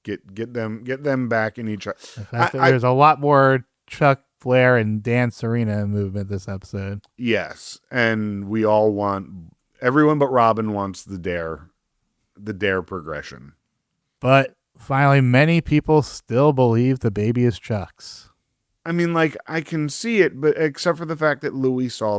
Get them back in each other. There's a lot more Chuck, Blair, and Dan Serena movement this episode. Yes, and we all want, everyone but Robin wants the dare progression. But finally, many people still believe the baby is Chuck's. I mean, like, I can see it, but except for the fact that Louis saw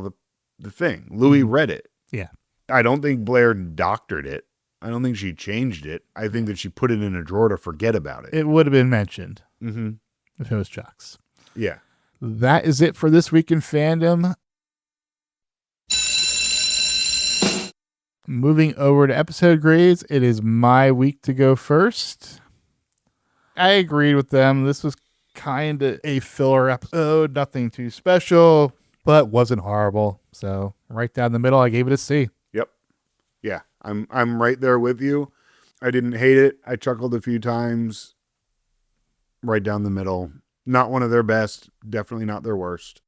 the thing. Louis read it. Yeah. I don't think Blair doctored it. I don't think she changed it. I think that she put it in a drawer to forget about it. It would have been mentioned if it was Chuck's. Yeah. That is it for this week in fandom. Moving over to episode grades, it is my week to go first. I agreed with them. This was kind of a filler episode, nothing too special, but wasn't horrible. So right down the middle, I gave it a C. Yep. Yeah. I'm right there with you. I didn't hate it. I chuckled a few times. Right down the middle. Not one of their best. Definitely not their worst.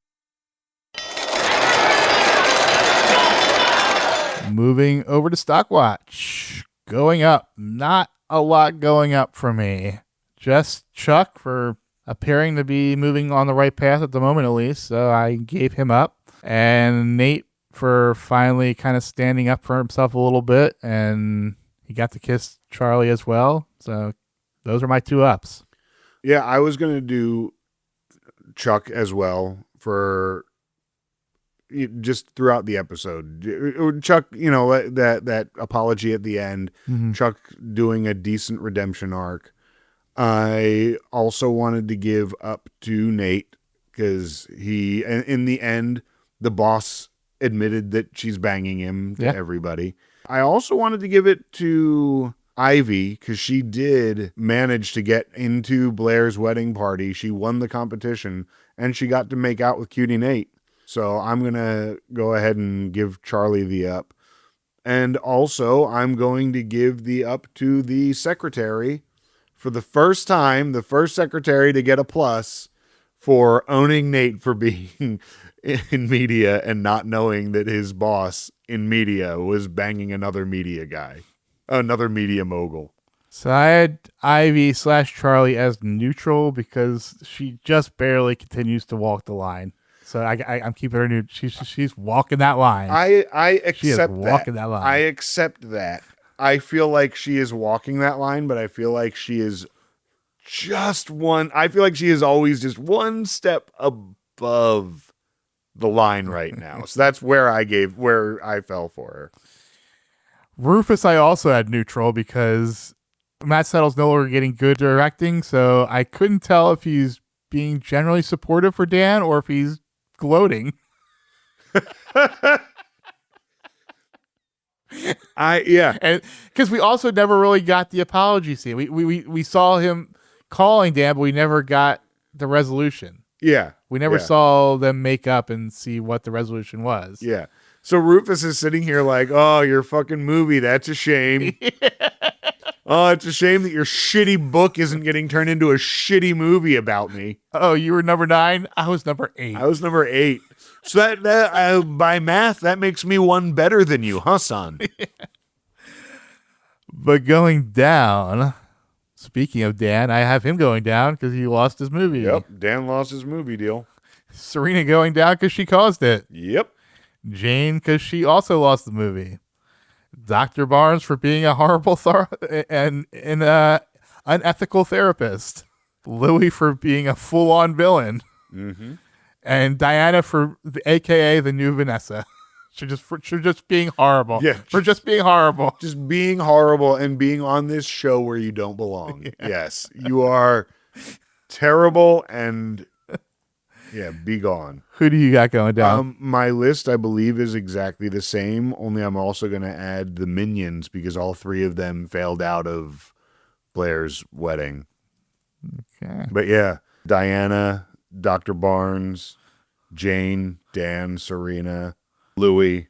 Moving over to Stockwatch. Going up. Not a lot going up for me. Just Chuck for appearing to be moving on the right path at the moment, at least. So I gave him up. And Nate for finally kind of standing up for himself a little bit. And he got to kiss Charlie as well. So those are my 2 ups. Yeah, I was going to do Chuck as well for just throughout the episode. Chuck, that apology at the end, Chuck doing a decent redemption arc. I also wanted to give up to Nate because in the end, the boss admitted that she's banging him to everybody. I also wanted to give it to Ivy because she did manage to get into Blair's wedding party. She won the competition and she got to make out with Cutie Nate. So I'm going to go ahead and give Charlie the up. And also I'm going to give the up to the secretary for the first time, the first secretary to get a plus for owning Nate for being in media and not knowing that his boss in media was banging another media guy. Another media mogul. So I had Ivy / Charlie as neutral because she just barely continues to walk the line. So I'm keeping her neutral. She's walking that line. I accept she is walking that line. I accept that. I feel like she is walking that line, but I feel like she is I feel like she is always just one step above the line right now. So that's where I fell for her. Rufus, I also had neutral because Matt Settle's no longer getting good directing, so I couldn't tell if he's being generally supportive for Dan or if he's gloating. And because we also never really got the apology scene. We saw him calling Dan, but we never got the resolution. Yeah. We never saw them make up and see what the resolution was. Yeah. So Rufus is sitting here like, oh, your fucking movie. That's a shame. Oh, it's a shame that your shitty book isn't getting turned into a shitty movie about me. Oh, you were number 9? I was number 8. I was number 8. So that by math, that makes me one better than you, huh, son? But going down, speaking of Dan, I have him going down because he lost his movie. Yep, Dan lost his movie deal. Serena going down because she caused it. Yep. Jane because she also lost the movie. Dr. Barnes for being a horrible and unethical therapist. Louis for being a full-on villain. Mm-hmm. And Diana for AKA the new Vanessa. For just being horrible. Yeah. For just being horrible. Just being horrible and being on this show where you don't belong. Yeah. Yes. You are terrible and be gone. Who do you got going down? My list, I believe, is exactly the same, only I'm also going to add the Minions because all 3 of them failed out of Blair's wedding. Okay. But yeah, Diana, Dr. Barnes, Jane, Dan, Serena, Louis.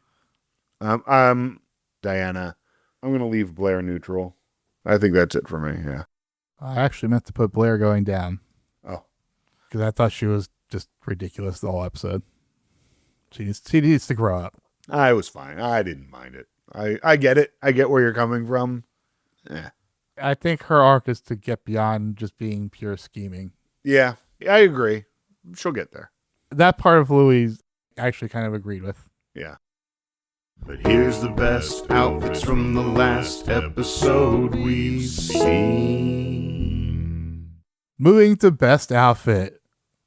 Diana. I'm going to leave Blair neutral. I think that's it for me, yeah. I actually meant to put Blair going down. Oh. Because I thought she was just ridiculous the whole episode. She needs to grow up. I was fine. I didn't mind it. I get it. I get where you're coming from. I think her arc is to get beyond just being pure scheming. Yeah, I agree. She'll get there. That part of Louis I actually kind of agreed with. Yeah. But here's the best outfits from the last episode we've seen. Moving to best outfit.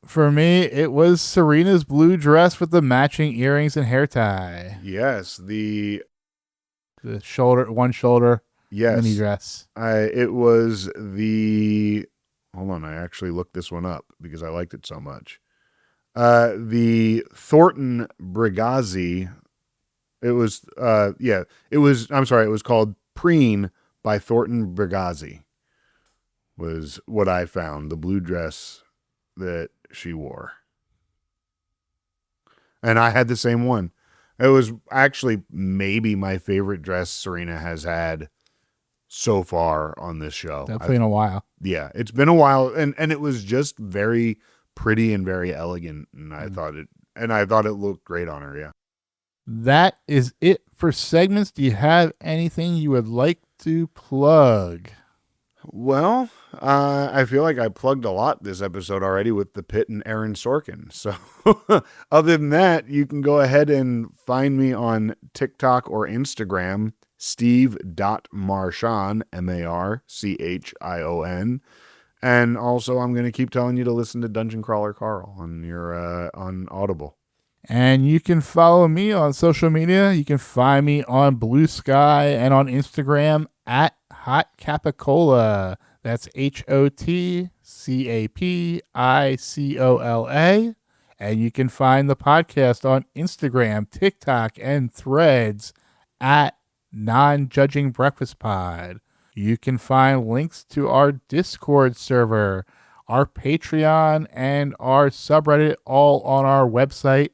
For me, it was Serena's blue dress with the matching earrings and hair tie. Yes, The shoulder, one shoulder mini dress. It was the... Hold on, I actually looked this one up because I liked it so much. The Thornton Brigazzi... It was called Preen by Thornton Brigazzi was what I found, the blue dress that she wore. And I had the same one. It was actually maybe my favorite dress Serena has had so far on this show. Definitely in a while. Yeah, it's been a while, and it was just very pretty and very elegant, and I thought it looked great on her, yeah. That is it for segments. Do you have anything you would like to plug? Well, I feel like I plugged a lot this episode already with the Pit and Aaron Sorkin. So other than that, you can go ahead and find me on TikTok or Instagram, steve.marchon, Marchion. And also, I'm going to keep telling you to listen to Dungeon Crawler Carl on Audible. And you can follow me on social media. You can find me on Blue Sky and on Instagram at Hot Capicola. That's HOTCAPICOLA. And you can find the podcast on Instagram, TikTok, and Threads at Non-Judging Breakfast Pod. You can find links to our Discord server, our Patreon, and our subreddit all on our website,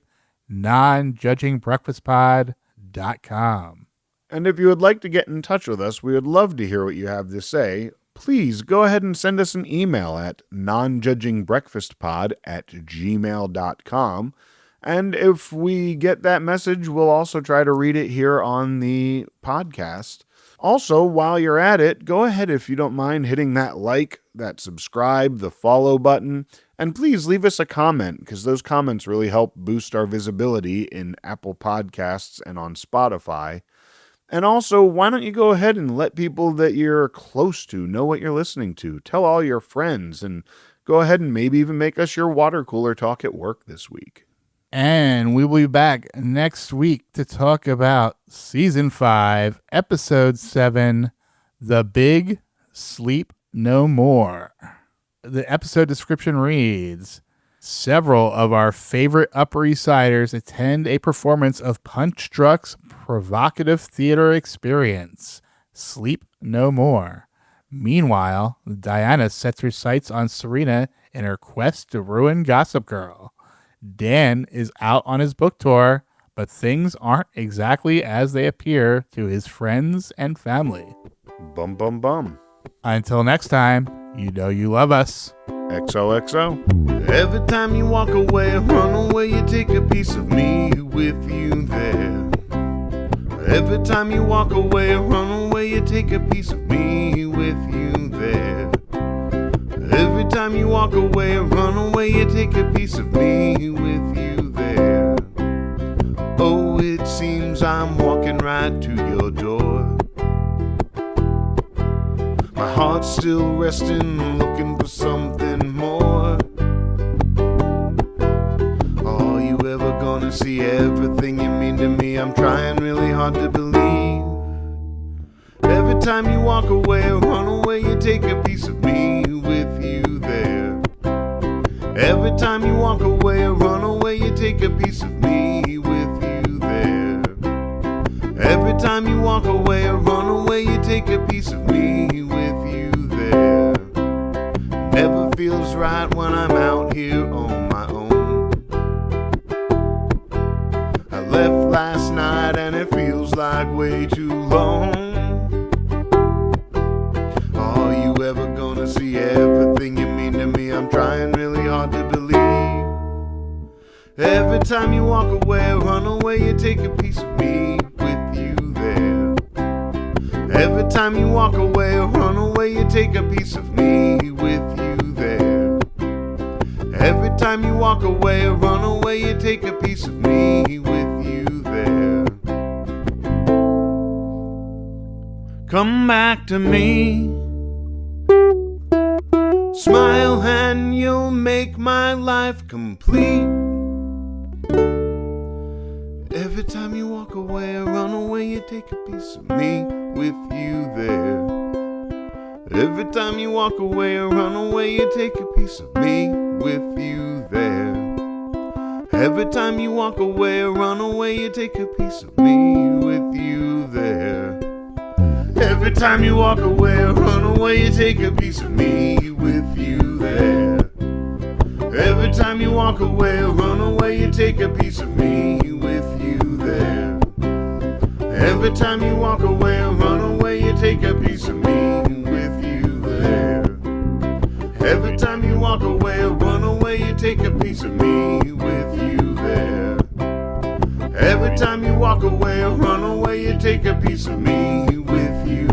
nonjudgingbreakfastpod.com. And if you would like to get in touch with us, we would love to hear what you have to say. Please go ahead and send us an email at nonjudgingbreakfastpod@gmail.com. And if we get that message, we'll also try to read it here on the podcast. Also, while you're at it, go ahead, if you don't mind, hitting that like, that subscribe, the follow button, and please leave us a comment, because those comments really help boost our visibility in Apple Podcasts and on Spotify. And also, why don't you go ahead and let people that you're close to know what you're listening to? Tell all your friends, and go ahead and maybe even make us your water cooler talk at work this week. And we will be back next week to talk about Season 5, Episode 7, The Big Sleep No More. The episode description reads, several of our favorite Upper East Siders attend a performance of Punch Druck's provocative theater experience, Sleep No More. Meanwhile, Diana sets her sights on Serena in her quest to ruin Gossip Girl. Dan is out on his book tour, but things aren't exactly as they appear to his friends and family. Bum, bum, bum. Until next time, you know you love us. XOXO. Every time you walk away, run away, you take a piece of me with you there. Every time you walk away, run away, you take a piece of me with you there. Every time you walk away, run away, you take a piece of me with you there. Oh, it seems I'm walking right to your door. My heart's still resting, looking for something more. Are you ever gonna see everything you mean to me? I'm trying really hard to believe. Every time you walk away, run away, you take a piece of me with you there. Every time you walk away, run away, you take a piece of me with you there. Every time you walk away, run away, you take a piece of me with you there. Never feels right when I'm out here on my own. I left last night and it feels like way too long. Are you ever gonna see everything you mean to me? I'm trying really hard to believe. Every time you walk away, run away, you take a piece of me with you there. Every time you walk away, run away, you take a piece of me with you there. Every time you walk away, run away, you take a piece of me with you there. come back to me. Smile and you'll make my life complete. Every time you walk away or run away, you take a piece of me with you there. Every time you walk away or run away, you take a piece of me with you there. Every time you walk away or run away, you take a piece of me with you there. Every time you walk away or run away, you take a piece of me with you there. Every time you walk away or run away, you take a piece of me with you there. Every time you walk away or run away, you take a piece of me with you there. Every time you walk away or run away, you take a piece of me with you there. Every time you walk away or run away, you take a piece of me with you